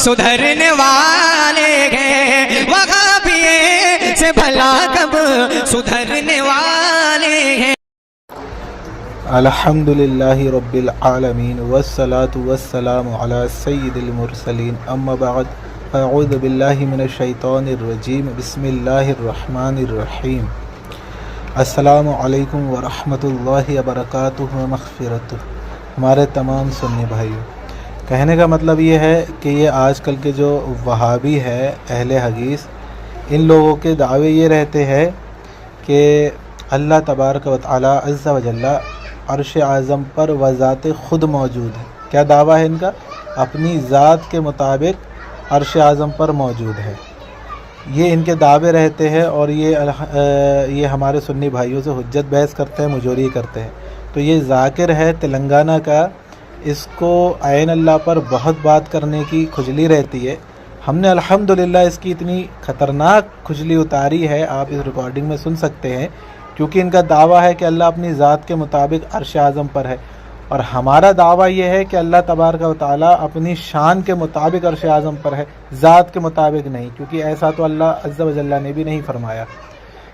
सुधरने वाले हैं, वहाबिये से भला कब सुधरने वाले हैं। अल्हम्दुलिल्लाहि रब्बिल आलमीन वस्सलातु वस्सलामु अला सय्यिदिल मुरसलीन अम्मा बअद अऊज़ु बिल्लाहि मिनश शैतानिर रजीम बिस्मिल्लाहिर रहमानिर रहीम। अस्सलामु अलैकुम व रहमतुल्लाहि व बरकातुहु व मग़फ़िरतुहु। हमारे तमाम सुन्नी भाइयों, कहने का मतलब ये है कि ये आजकल के जो वहाबी है अहले हदीस, इन लोगों के दावे ये रहते हैं कि अल्लाह तबारक व तआला अज़्ज़ा व जल्ला अर्श आज़म पर वज़ात ख़ुद मौजूद है। क्या दावा है इनका? अपनी ज़ात के मुताबिक अर्श आज़म पर मौजूद है। ये इनके दावे रहते हैं और ये हमारे सुन्नी भाइयों से हुज्जत बहस करते हैं, मुजोरी करते हैं। तो ये ज़ाकिर है तेलंगाना का, इसको ऐन अल्लाह पर बहुत बात करने की खुजली रहती है। हमने अल्हम्दुलिल्लाह इसकी इतनी ख़तरनाक खुजली उतारी है, आप इस रिकॉर्डिंग में सुन सकते हैं, क्योंकि इनका दावा है कि अल्लाह अपनी ज़ात के मुताबिक अर्श आज़म पर है, और हमारा दावा ये है कि अल्लाह तबारक व तआला अपनी शान के मुताबिक अर्श आज़म पर है, ज़ात के मुताबिक नहीं, क्योंकि ऐसा तो अल्लाह अज़्ज़ा व जल्ला ने भी नहीं फरमाया।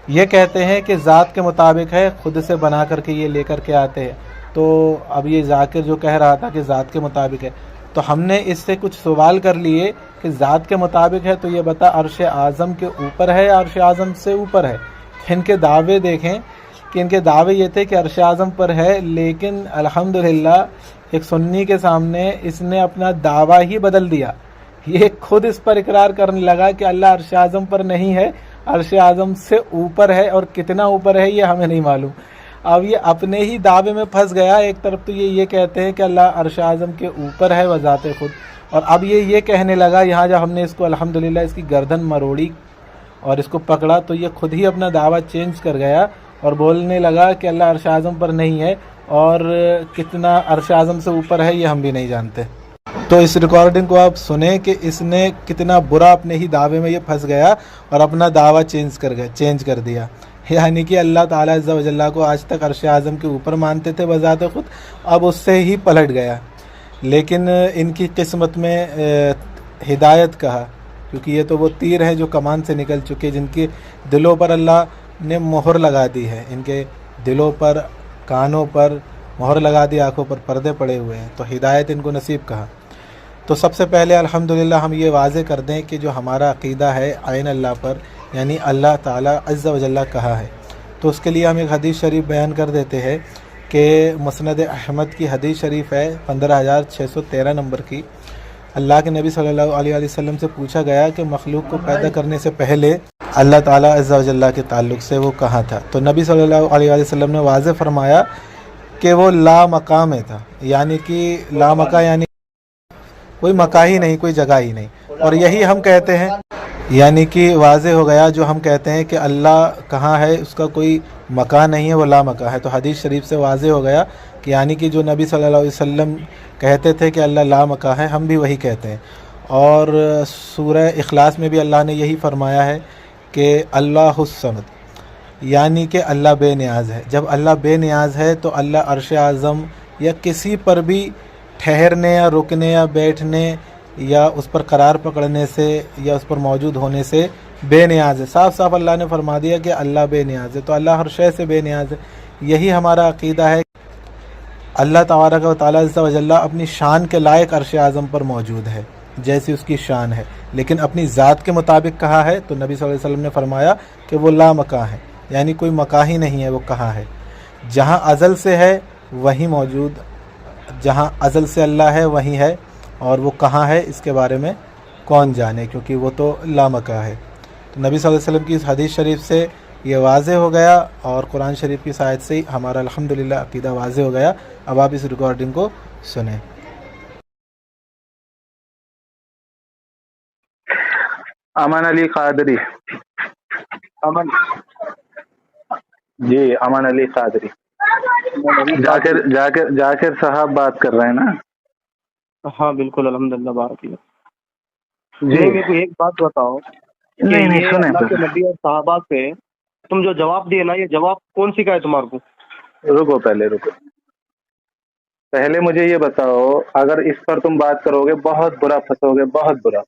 ये कहते हैं कि ज़ात के मुताबिक है, ख़ुद से बना करके ये लेकर के आते हैं। तो अब ये ज़ाकिर जो कह रहा था कि ज़ात के मुताबिक है, तो हमने इससे कुछ सवाल कर लिए कि ज़ात के मुताबिक है तो ये बता अर्श आज़म के ऊपर है या अर्श आज़म से ऊपर है। इनके दावे देखें कि इनके दावे ये थे कि अर्श आज़म पर है, लेकिन अल्हम्दुलिल्लाह एक सुन्नी के सामने इसने अपना दावा ही बदल दिया। ये खुद इस पर इकरार करने लगा कि अल्लाह अर्श आज़म पर नहीं है, अर्श आज़म से ऊपर है, और कितना ऊपर है ये हमें नहीं मालूम। अब ये अपने ही दावे में फंस गया। एक तरफ तो ये कहते हैं कि अल्लाह अर्श आज़म के ऊपर है वज़ात खुद, और अब ये कहने लगा, यहाँ जब हमने इसको अल्हम्दुलिल्लाह इसकी गर्दन मरोड़ी और इसको पकड़ा, तो ये खुद ही अपना दावा चेंज कर गया और बोलने लगा कि अल्लाह अर्श आज़म पर नहीं है, और कितना अर्श आज़म से ऊपर है ये हम भी नहीं जानते। तो इस रिकॉर्डिंग को आप सुने कि इसने कितना बुरा अपने ही दावे में ये फंस गया और अपना दावा चेंज कर दिया। यानी कि अल्लाह ताला अज़्ज़ा व जल्ला को आज तक अर्श आज़म के ऊपर मानते थे वज़ात खुद, अब उससे ही पलट गया। लेकिन इनकी किस्मत में हिदायत कहा, क्योंकि ये तो वो तीर हैं जो कमान से निकल चुके, जिनके दिलों पर अल्लाह ने मोहर लगा दी है। इनके दिलों पर, कानों पर मोहर लगा दी, आँखों पर पर्दे पड़े हुए हैं, तो हिदायत इनको नसीब कहा। तो सबसे पहले अल्हम्दुलिल्लाह हम ये वाज़े कर दें कि जो हमारा अक़ीदा है आइन अल्लाह पर, यानी अल्लाह ताला अज़्ज़ा व जल्ला कहा है, तो उसके लिए हम एक हदीस शरीफ बयान कर देते हैं कि मुस्नद अहमद की हदीस शरीफ है 15613 नंबर की। अल्लाह के नबी सल्लल्लाहु अलैहि वसल्लम से पूछा गया कि मखलूक को पैदा करने से पहले अल्लाह ताला अज़्ज़ा व जल्ला के ताल्लुक़ से वो कहाँ था। तो नबी सल्लल्लाहु अलैहि वसल्लम ने वाज़े फरमाया कि वो ला मका में था, यानी कि ला मका यानी कोई मका ही नहीं, कोई जगह ही नहीं। और यही हम कहते हैं, यानी कि वाज़े हो गया जो हम कहते हैं कि अल्लाह कहाँ है, उसका कोई मकान नहीं है, वो ला मका है। तो हदीस शरीफ से वाज़े हो गया कि यानी कि जो नबी सल्लल्लाहु अलैहि वसल्लम कहते थे कि अल्लाह ला मका है, हम भी वही कहते हैं। और सूरह इखलास में भी अल्लाह ने यही फरमाया है कि अल्लाहुस समद, यानी कि अल्लाह बेनियाज़ है। जब अल्लाह बेनियाज़ है तो अल्लाह अर्श आज़म या किसी पर भी ठहरने या रुकने या बैठने या उस पर करार पकड़ने से या उस पर मौजूद होने से बेनियाज़ है। साफ साफ अल्लाह ने फरमा दिया कि अल्लाह बेनियाज़ है, तो अल्लाह हर शय से बेनियाज़ है। यही हमारा अक़ीदा है। अल्लाह तबारक व तआला अज़्ज़ा व जल्ला अपनी शान के लायक अर्श आज़म पर मौजूद है, जैसी उसकी शान है, लेकिन अपनी ज़ात के मुताबिक कहा है। तो नबी सल्लल्लाहु अलैहि वसल्लम ने फरमाया कि वो ला मका है, यानी कोई मका ही नहीं है, वो कहाँ है। जहाँ अज़ल से है वहीं मौजूद, जहाँ अज़ल से अल्लाह है वहीं है, और वो कहाँ है इसके बारे में कौन जाने, क्योंकि वो तो लामका है। तो नबी सल्लल्लाहु अलैहि वसल्लम की इस हदीस शरीफ से ये वाज़े हो गया, और कुरान शरीफ की आयत से ही हमारा अल्हम्दुलिल्लाह अक़ीदा वाज़े हो गया। अब आप इस रिकॉर्डिंग को सुने। अमन अली कादरी। अमन जी, अमन अली कादरी। जाकिर साहब बात कर रहे हैं ना? हाँ बिल्कुल, अल्हम्दुलिल्लाह, बारकाल्लाह। जी, मेरे को एक बात बताओ कि नहीं ये सुने अल्लाह के तो। नबी और सहाबा से तुम जो जवाब दिए ना, ये जवाब कौन सी का है तुम्हारे को? रुको, पहले रुको। पहले मुझे ये बताओ, अगर इस पर तुम बात करोगे बहुत बुरा फंसोगे, बहुत बुरा।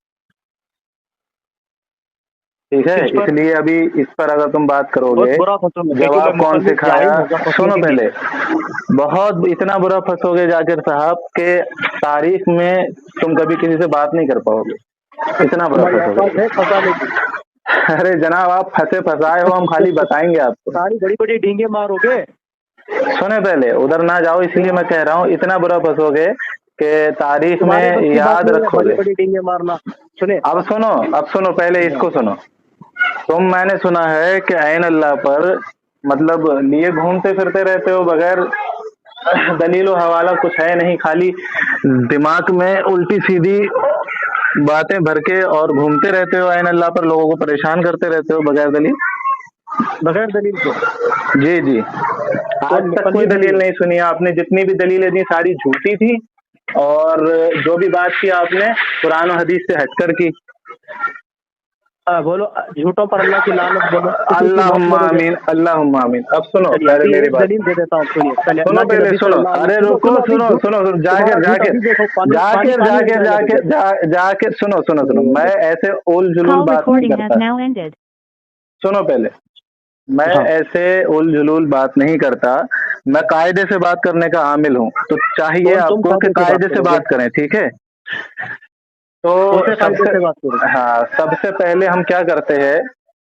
ठीक है, किस पर? इसलिए अभी इस पर अगर तुम बात बहुत करोगे, बुरा फंसोगे क्योंकि मैं जवाब कौन मुसलमान सिखाया? जाहिल होगा फंसने सुनो के पहले, लिए। बहुत इतना बुरा फंसोगे जाकिर साहब के तारीख में तुम कभी किसी से बात नहीं कर पाओगे, इतना बुरा तुम्हारी औकात फंसोगे। है फंसाने की? अरे जनाब, आप फंसे फंसाए हो, हम खाली बताएंगे आपको। सारी बड़ी बड़ी डींगे मारोगे। सुने पहले, उधर ना जाओ, इसलिए मैं कह रहा हूँ इतना बुरा फंसोगे कि तारीख तुम्हारे बस में की बात याद नहीं है बड़ी रखोगे। बड़ी डींगे मारना। सुने, अब सुनो, अब सुनो, पहले इसको सुनो। मैंने सुना है कि ऐन अल्लाह पर मतलब लिए घूमते फिरते रहते हो, बगैर दलील व हवाला कुछ है नहीं, खाली दिमाग में उल्टी सीधी बातें भर के और घूमते रहते हो, ऐन अल्लाह पर लोगों को परेशान करते रहते हो बगैर दलील। बगैर दलील के। जी जी, आज तक कल कोई ये दलील दलील नहीं सुनी आपने, जितनी भी दलीलें दी सारी झूठी थी, और जो भी बात की आपने कुरान और हदीस से हटकर की। बोलो, झूठों पर अल्लाह की लानत बोलो, किसी की मौत अल्लाहुम्मा मरोगे। आमीन, अल्लाहुम्मा आमीन। अब सुनो चलिए पहले अभी मेरी एक बात, दलील दे देता हूँ, सुनिए पहले सुनो अल्लाह के पहले नबी सुनो, सल्लल्लाहु अलैहि अरे वसल्लम। रुको, अभी सुनो झूठ सुनो सुनो, तुम्हारा जाकिर झूठ जाकिर अभी देखो, पानी पानी जाकिर पानी हो जाकिर जाएगा जाकिर देखो। जाकिर सुनो सुनो सुनो, मैं ऐसे उल जुलूल Call बात नहीं recording has करता। now ended. सुनो पहले, मैं हाँ ऐसे उल जुलूल बात नहीं करता, मैं कायदे से बात करने का आमिल हूँ, तो चाहिए तुम आपको कि कायदे से बात कायदे से करोगे? बात करें, ठीक है? तो कैसे कायदे सबसे, से बात करोगे? हाँ, सबसे पहले हम क्या करते हैं,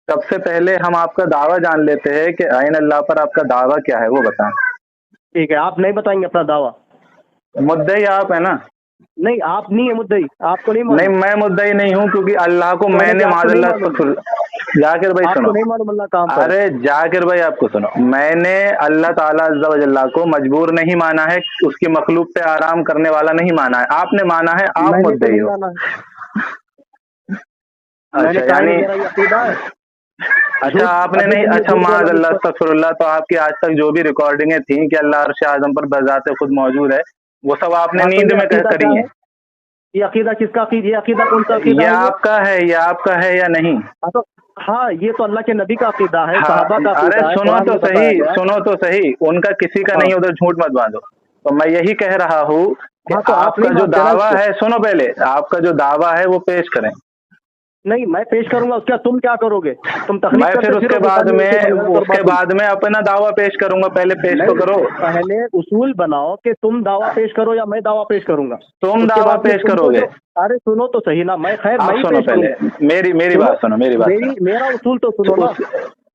सबसे पहले हम आपका दावा जान लेते हैं कि आइन अल्लाह पर आपका दावा क्या है, वो बताएं। ठीक है, आप नहीं बताएंगे अपना दावा? मुद्दई आप है ना? नहीं, आप नहीं है मुद्दई, आपको नहीं नहीं, मालूम? मैं मुद्दई नहीं हूँ, क्योंकि अल्लाह को तो मैंने आपको नहीं माज़अल्लाह मालूम? जाकिर भाई आपको सुनो, नहीं मालूम अल्लाह कहाँ पर है? अरे जाकिर भाई आपको सुनो, मैंने अल्लाह ताला अज़्ज़ा व जल्ला को मजबूर नहीं माना है, उसकी मखलूक पे आराम करने वाला नहीं माना है, आपने माना है, आप मैंने तो मुद्दई नहीं हो। माना है। अच्छा, मैंने कहा है यानी मेरा ये अकीदा है। अच्छा आपने अभी नहीं, तुम ये अच्छा झूठ बोला माज़अल्लाह मुझ पर। अस्तगफिरुल्लाह, तो आपकी आज तक जो भी रिकॉर्डिंगें थी कि अल्लाह अर्श आज़म पर बज़ाते खुद मौजूद है, वो सब आपने हाँ, तो नींद ये में अकीदा क्या करी है? हैं। ये अकीदा किसका अकीदा? ये अकीदा कौन सा अकीदा ये है ये? आपका है, ये आपका है या नहीं? हाँ, ये तो अल्लाह के नबी का अकीदा है, हाँ, सहाबा का अरे अकीदा है, सुनो कुरान तो में बताया सही, गया। सुनो तो सही, उनका किसी का हाँ नहीं, उधर झूठ मत बांधो। तो मैं यही कह रहा हूँ कि हाँ, तो आप आपका नहीं जो मानते ना दावा इसको? है, सुनो पहले, आपका जो दावा है वो पेश करें। नहीं, मैं पेश करूंगा, क्या तुम क्या करोगे? तुम तकलीफ मैं फिर करते उसके फिरोगे, बाद खाली में, उसके बगैर उसके बर्बादी। बाद में अपना दावा पेश करूंगा, पहले पेश तो नहीं, करो। पहले उसूल बनाओ कि तुम दावा पेश करो या मैं दावा पेश करूंगा। तुम उसके दावा बाद में पेश तुमको करोगे। अरे सुनो तो सही ना, मैं खैर आप मैं ही सुनो पेश पहले, करूंगा। मेरी मेरी सुनो, बात सुनो, मेरी बात सुनो। मेरा उसूल तो सुनो ना।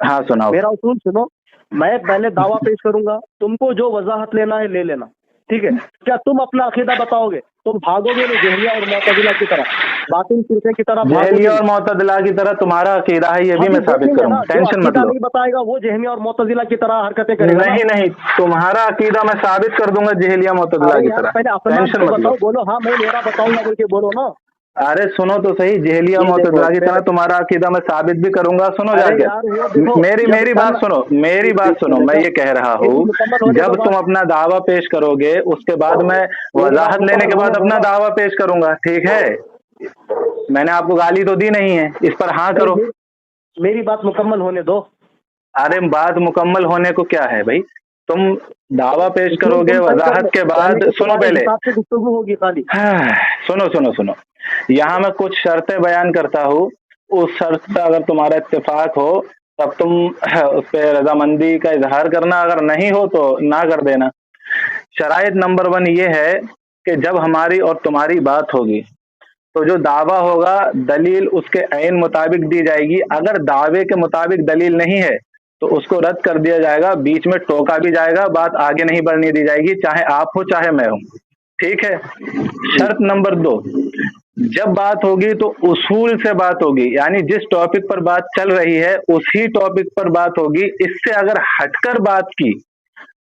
हाँ सुनाओ। मेरा उसूल सुनो, मैं पहले दावा पेश करूंगा, तुमको जो वजाहत लेना है ले लेना, ठीक है? क्या तुम अपना अकीदा बताओगे? तुम भागोगे नहीं जहरिया और मुअतज़िला की तरह, बातिल फिरके की तरह भागोगे जहलिया नहीं। और मुअतज़िला की तरह तुम्हारा अकीदा है, ये भी हम मैं साबित देखेंगे करूंगा, ना, जो टेंशन मत अकीदा लो। नहीं बताएगा वो जहमिया और मुअतज़िला की तरह हरकतें करेगा ना। नहीं नहीं, तुम्हारा अकीदा मैं साबित कर दूंगा जहलिया मुअतज़िला अरे की यार, तरह, पहले अपना टेंशन तो मत लो। बताओ, बोलो हाँ मैं मेरा बताऊंगा बोल के बोलो ना। अरे सुनो तो सही, जहलिया ये देखो मुअतज़िला की तरह पहले, तुम्हारा अकीदा मैं साबित भी करूंगा। सुनो अरे जाके, यार वो देखो, मेरी जब मेरी बात सुनो, मेरी बात सुनो, मैं ये कह रहा मेरी हूँ, मुकम्मल होने जब दो तुम बात, अपना दावा पेश करोगे, उसके बाद मैं मेरी बात वजाहत लेने के मुकम्मल बाद होने दो अपना ना। दावा पेश करूंगा, ठीक है? मैंने आपको गाली तो दी नहीं है, इस पर हाँ नहीं, करो। मेरी बात मुकम्मल होने दो। अरे बात मुकम्मल होने को क्या है भाई, तुम दावा पेश तुम करोगे, तय कर वजाहत लो, के पहले बाद कि सुनो तुम्हारे पहले, हिसाब से गुफ्तगू होगी खाली। सुनो सुनो सुनो, यहाँ मैं कुछ शर्तें बयान करता हूँ, उस शर्त पे अगर तुम्हारा इत्तेफाक हो तब तुम उस पर रजामंदी का इजहार करना, अगर नहीं हो तो ना कर देना। शराइत नंबर 1 ये है कि जब हमारी और तुम्हारी बात होगी तो जो दावा होगा दलील उसके ऐन मुताबिक दी जाएगी, अगर दावे के मुताबिक दलील नहीं है तो उसको रद्द कर दिया जाएगा, बीच में टोका भी जाएगा, बात आगे नहीं बढ़ने दी जाएगी, चाहे आप हो चाहे मैं हूं, ठीक है? शर्त नंबर 2, जब बात होगी तो उसूल से बात होगी, यानी जिस टॉपिक पर बात चल रही है उसी टॉपिक पर बात होगी, इससे अगर हटकर बात की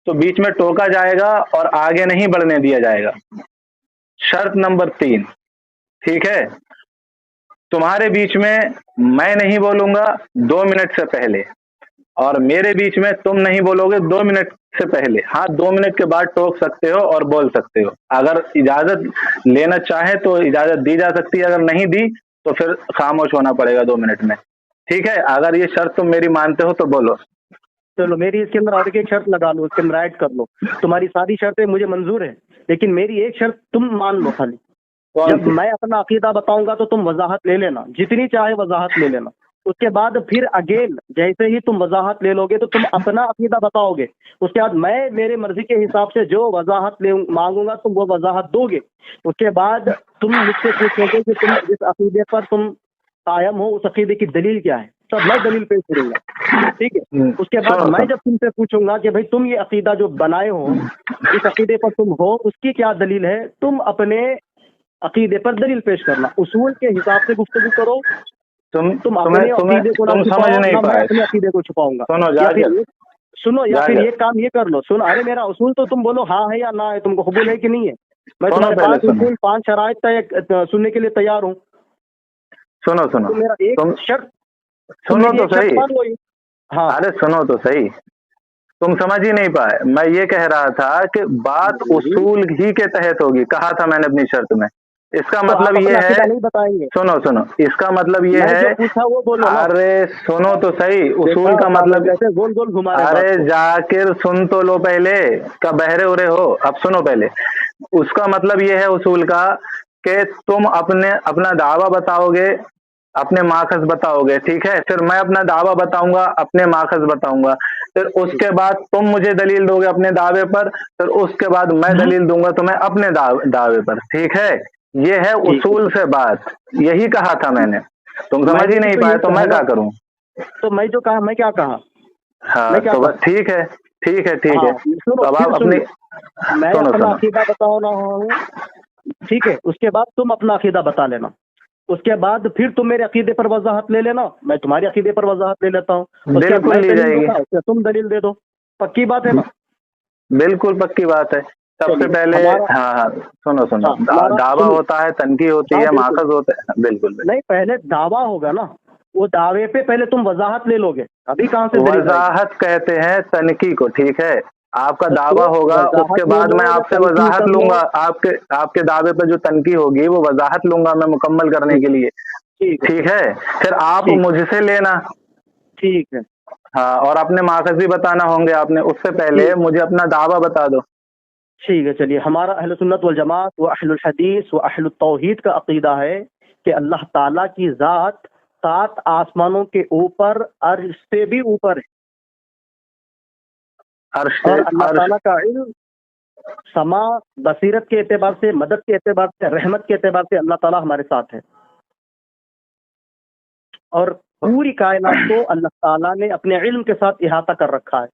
तो बीच में टोका जाएगा और आगे नहीं बढ़ने दिया जाएगा। शर्त नंबर 3, ठीक है, तुम्हारे बीच में मैं नहीं बोलूंगा 2 मिनट से पहले, और मेरे बीच में तुम नहीं बोलोगे 2 मिनट से पहले। हाँ, 2 मिनट के बाद टोक सकते हो और बोल सकते हो, अगर इजाजत लेना चाहे तो इजाजत दी जा सकती है, अगर नहीं दी तो फिर खामोश होना पड़ेगा 2 मिनट में, ठीक है? अगर ये शर्त तुम मेरी मानते हो तो बोलो। चलो मेरी इसके अंदर और एक शर्त लगा लो, इसके अंदर ऐड कर लो। तुम्हारी सारी शर्तें मुझे मंजूर है, लेकिन मेरी एक शर्त तुम मान लो खाली। जब मैं अपना अकीदा बताऊंगा तो तुम वजाहत ले लेना, जितनी चाहे वजाहत ले लेना। उसके बाद फिर अगेन जैसे ही तुम वजाहत ले लोगे तो तुम अपना अकीदा बताओगे। उसके बाद मैं मेरे मर्जी के हिसाब से जो वजाहत ले मांगूंगा तुम वो वजाहत दोगे। उसके बाद तुम मुझसे पूछोगे कि तुम जिस अकीदे पर तुम कायम हो उस अकीदे की दलील क्या है, तब मैं दलील पेश करूंगा, ठीक है। उसके बाद मैं जब तुमसे पूछूंगा कि भाई तुम ये अकीदा जो बनाए हो, इस अकीदे पर तुम हो, उसकी क्या दलील है, तुम अपने अकीदे पर दलील पेश करना। उसूल के हिसाब से गुफ्तगू करो। तुम अपने अकीदे को ना समझ नहीं मैं पाए। अपने अकीदे को छुपाऊंगा। सुनो या फिर जाकिर, सुनो, या फिर जाकिर। ये काम ये कर लो, सुनो, अरे मेरा उसूल तो तुम बोलो हाँ है या ना है, तुमको कबूल है कि नहीं है। मैं सुनो तुम्हारे पहले 5 सुनो। उसूल 5 शराइत तय सुनने के लिए तैयार हूँ। सुनो सुनो, तो मेरा एक तुम शर्त, सुनो मेरी तो एक शर्त सही। मान लो ये। हाँ अरे सुनो तो सही, तुम समझ ही नहीं पाए। मैं ये कह रहा था कि बात उसूल ही के तहत होगी, कहा था मैंने अपनी शर्त में। इसका तो आप मतलब ये अपना है, अकीदा नहीं बताएंगे। सुनो सुनो, इसका मतलब ये मैं जो है, पूछा वो बोलो ना। अरे सुनो तो सही, उसूल देखा का मतलब, कैसे गोल गोल घुमा रहे अरे बात को। जाकिर सुन तो लो पहले, का बहरे उरे हो, अब सुनो पहले। उसका मतलब ये है उसूल का कि तुम अपना दावा बताओगे, अपने माखज बताओगे, ठीक है। फिर मैं अपना दावा बताऊंगा, अपने माखज बताऊंगा। फिर उसके बाद तुम मुझे दलील दोगे अपने दावे पर, फिर उसके बाद मैं दलील दूंगा तुम्हें अपने दावे पर, ठीक है। ये है उसूल से बात, यही कहा था मैंने। तुम समझ ही नहीं पाए तो मैं क्या करूं। तो मैं जो कहा, मैं क्या कहा, हाँ मैं क्या तो बस कहा? ठीक है, ठीक है, ठीक है। हाँ, सुनो, तो अब फिर आप सुनो, अपनी मैं सुनो अपना सुनो, अकीदा बताओ ना हूँ, ठीक है। उसके बाद तुम अपना अकीदा बता लेना। उसके बाद फिर तुम मेरे अकीदे पर वजाहत ले लेना, मैं तुम्हारे अकीदे पर वजाहत ले लेता हूँ। उसके बाद बिल्कुल मैं ली दलील जाएगी, दूंगा, उसके बाद तुम दलील दे दो। पक्की बात है ना? बिल्कुल पक्की बात है। सबसे चलिए, पहले हमारा, हाँ हाँ, सुनो सुनो, हाँ हमारा, दावा सुनो, होता है, तनकी होती हाँ है, बिल्कुल, माखज होता है, बिल्कुल बिल्कुल। नहीं पहले दावा होगा ना, वो दावे पे पहले तुम वजाहत ले लोगे, अभी कहाँ से दलील आएगी? वजाहत कहते हैं तनकी को, ठीक है। आपका दावा तो होगा, उसके वजाहत ले बाद लो मैं या आपसे तनकीद वजाहत कर लो। लूंगा। आपके दावे पर जो तनकी होगी वो वजाहत लूंगा मैं मुकम्मल करने के लिए, ठीक है, ठीक है। फिर आप ठीक, मुझसे लेना, ठीक है, हाँ, और अपने माखज भी बताना होंगे आपने। उससे पहले ठीक, मुझे अपना दावा बता दो। ठीक है। चलिए, हमारा अहले सुन्नत वल जमात व अहलुल हदीस व अहलुत तौहीद का अकीदा है कि अल्लाह ताला की जात 7 आसमानों के ऊपर, अर्श से भी ऊपर है। अर्श से, और अल्लाह अर्श, ताला का इल्म समा, बसीरत के एतबार से, मदद के एतबार से, रहमत के एतबार से अल्लाह ताला हमारे साथ है। और पूरी कायनात को अल्लाह ताला ने अपने इल्म के साथ इहाता कर रखा है।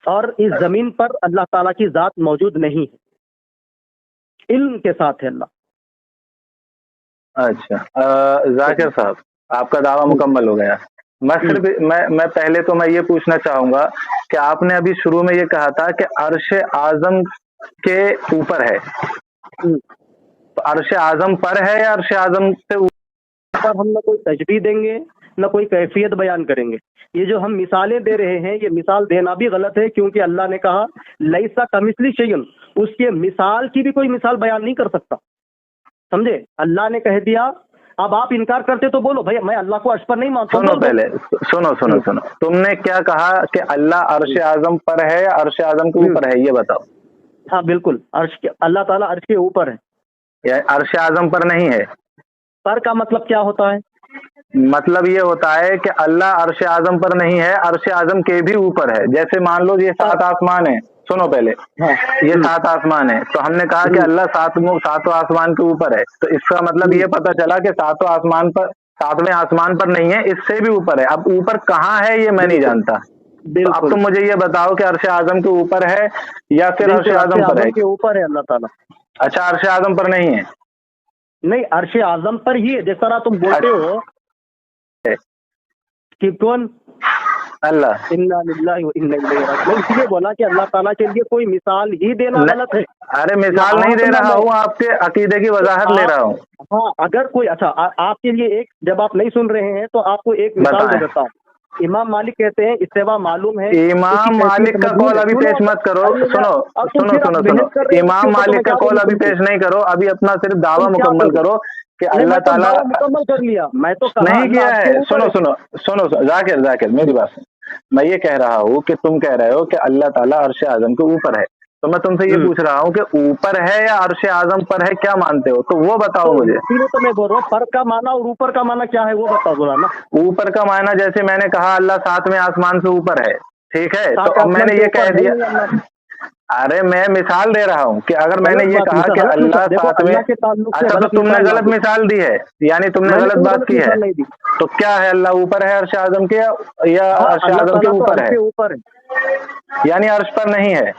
और इस जमीन पर अल्लाह ताला की जात मौजूद नहीं है, इल्म के साथ है अल्लाह। अच्छा, जाकिर साहब, आपका दावा मुकम्मल हो गया। मैं सिर्फ मैं पहले तो मैं ये पूछना चाहूंगा कि आपने अभी शुरू में ये कहा था कि अर्श आजम के ऊपर है, तो अर्श आजम पर है या अर्श आजम से ऊपर? पर हम न कोई तजबीह देंगे न कोई कैफियत बयान करेंगे। ये जो हम मिसालें दे रहे हैं, ये मिसाल देना भी गलत है, क्योंकि अल्लाह ने कहा लैसा कमिस्ली शैयन, उसके मिसाल की भी कोई मिसाल बयान नहीं कर सकता, समझे? अल्लाह ने कह दिया। अब आप इनकार करते तो बोलो भाई मैं अल्लाह को अर्श पर नहीं मानता। सुनो पहले, सुनो सुनो सुनो, तुमने क्या कहा कि अल्लाह अर्श आजम पर है या अर्श आजम के ऊपर है, ये बताओ। हाँ बिल्कुल, अर्श के, अल्लाह ताला अर्श के ऊपर है, या अर्श आजम पर नहीं है? पर का मतलब क्या होता है? मतलब ये होता है कि अल्लाह अर्श आजम पर नहीं है, अर्श आजम के भी ऊपर है। जैसे मान लो ये 7 आसमान है, सुनो पहले, ये 7 आसमान है, तो हमने कहा कि अल्लाह 7 आसमान के ऊपर है, तो इसका मतलब ये पता चला कि 7 आसमान पर, 7वें आसमान पर नहीं है, इससे भी ऊपर है। अब ऊपर कहाँ है ये मैं नहीं जानता, तो अब तुम मुझे ये बताओ कि अर्श आजम के ऊपर है या फिर अर्श आजम पर है? के ऊपर है अल्लाह ताला। अच्छा, अर्श आजम पर नहीं है? नहीं, अर्श आजम पर ही है। जिस तरह तुम बोलते हो कि कौन, अल्लाह, इन्ना लिल्लाहि व इन्ना इलैहि राजिऊन, मैं इसलिए बोला कि अल्लाह ताला के लिए कोई मिसाल ही देना गलत है। अरे मिसाल नहीं दे रहा हूँ, आपके अकीदे की वजाहत ले रहा हूँ। हाँ, अगर कोई, अच्छा आपके लिए एक, जब आप नहीं सुन रहे हैं तो आपको एक मिसाल दे देता हूँ। इमाम मालिक कहते हैं इस्तेवा मालूम है। इमाम मालिक का कॉल अभी पेश मत करो, सुनो सुनो सुनो सुनो, इमाम मालिक का कॉल अभी पेश नहीं करो, अभी अपना सिर्फ दावा मुकम्मल करो कि अल्लाह ताला। मुकम्मल कर लिया, मैं तो नहीं किया है। सुनो सुनो सुनो, जाकिर जाकिर मेरी बात सुनो, मैं ये कह रहा हूँ कि तुम कह रहे हो कि अल्लाह ताला अर्श आजम के ऊपर है, तो मैं तुमसे ये पूछ रहा हूँ कि ऊपर है या अर्श आजम पर है, क्या मानते हो? तो वो बताओ मुझे। इसीलिए तो मैं बोल रहा हूँ फर्क का माना और ऊपर का माना क्या है वो बताओ बोला ना। ऊपर का मायना जैसे मैंने कहा अल्लाह 7वें आसमान से ऊपर है, ठीक है, तो अब मैंने ये कह दिया, अरे मैं मिसाल दे रहा हूँ कि अगर मैंने ये कहा कि अल्लाह 7वें, अच्छा तो तुमने गलत मिसाल दी है, यानी तुमने गलत बात की है। तो क्या है, अल्लाह ऊपर है अर्श आजम के या अर्श आजम के ऊपर है? यानी अर्श पर नहीं है।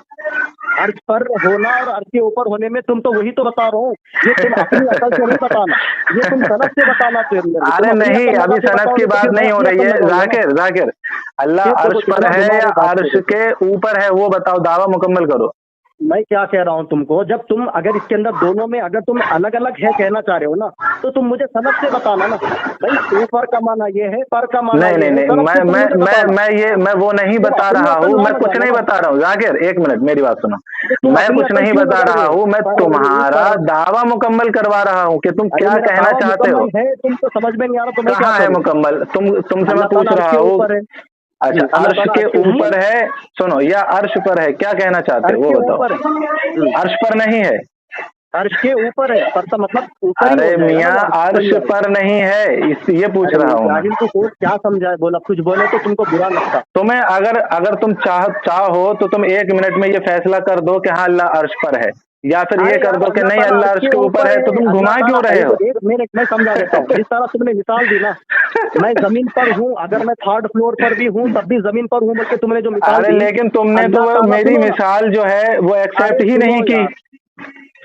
अर्श पर होना और अर्श के ऊपर होने में तुम तो वही तो बता रहा हूँ, ये तुम अपनी अकल से नहीं बताना, ये तुम सनद से बताना चाहिए। अरे नहीं, अभी सनद की बात नहीं हो रही है जाकिर, अल्लाह अर्श पर है या अर्श के ऊपर है वो बताओ, दावा मुकम्मल करो। मैं क्या कह रहा हूँ तुमको, जब तुम अगर इसके अंदर दोनों में अगर तुम अलग अलग है कहना चाह रहे हो ना, तो तुम मुझे सनद से बताना ना भाई, ऊपर का माना ये है, पर का माना नहीं, मैं वो नहीं बता रहा हूँ, मैं कुछ नहीं बता रहा हूँ जाकिर, एक मिनट मेरी बात सुनो, मैं कुछ नहीं बता रहा हूँ, मैं तुम्हारा दावा मुकम्मल करवा रहा हूँ कि तुम क्या कहना चाहते हो। तुमको समझ में नहीं आ रहा, तो कहाँ है मुकम्मल? तुमसे मैं पूछ रहा हूँ। अच्छा, अर्श के ऊपर है, सुनो, या अर्श पर है, क्या कहना चाहते हो वो बताओ। अर्श पर नहीं है, अर्श के ऊपर है, पर का मतलब ऊपर। अरे मियाँ अर्श पर नहीं है, ये पूछ रहा हूँ। तो क्या समझाए, बोला कुछ बोले तो तुमको बुरा लगता। तुम्हें अगर तुम चाहो तो तुम 1 मिनट में ये फैसला कर दो कि हाँ अल्लाह अर्श पर है, या फिर ये कर दो कि नहीं अल्लाह अर्श के ऊपर है, तो तुम घुमा क्यों रहे हो? मैं समझा देता हूँ, जिस तरह तुमने मिसाल दी ना, मैं जमीन पर हूँ, अगर मैं 3rd फ्लोर पर भी हूँ तब भी जमीन पर हूँ, बल्कि तुमने जो मिसाल दी, लेकिन तुमने तो मेरी मिसाल जो है वो एक्सेप्ट ही नहीं की,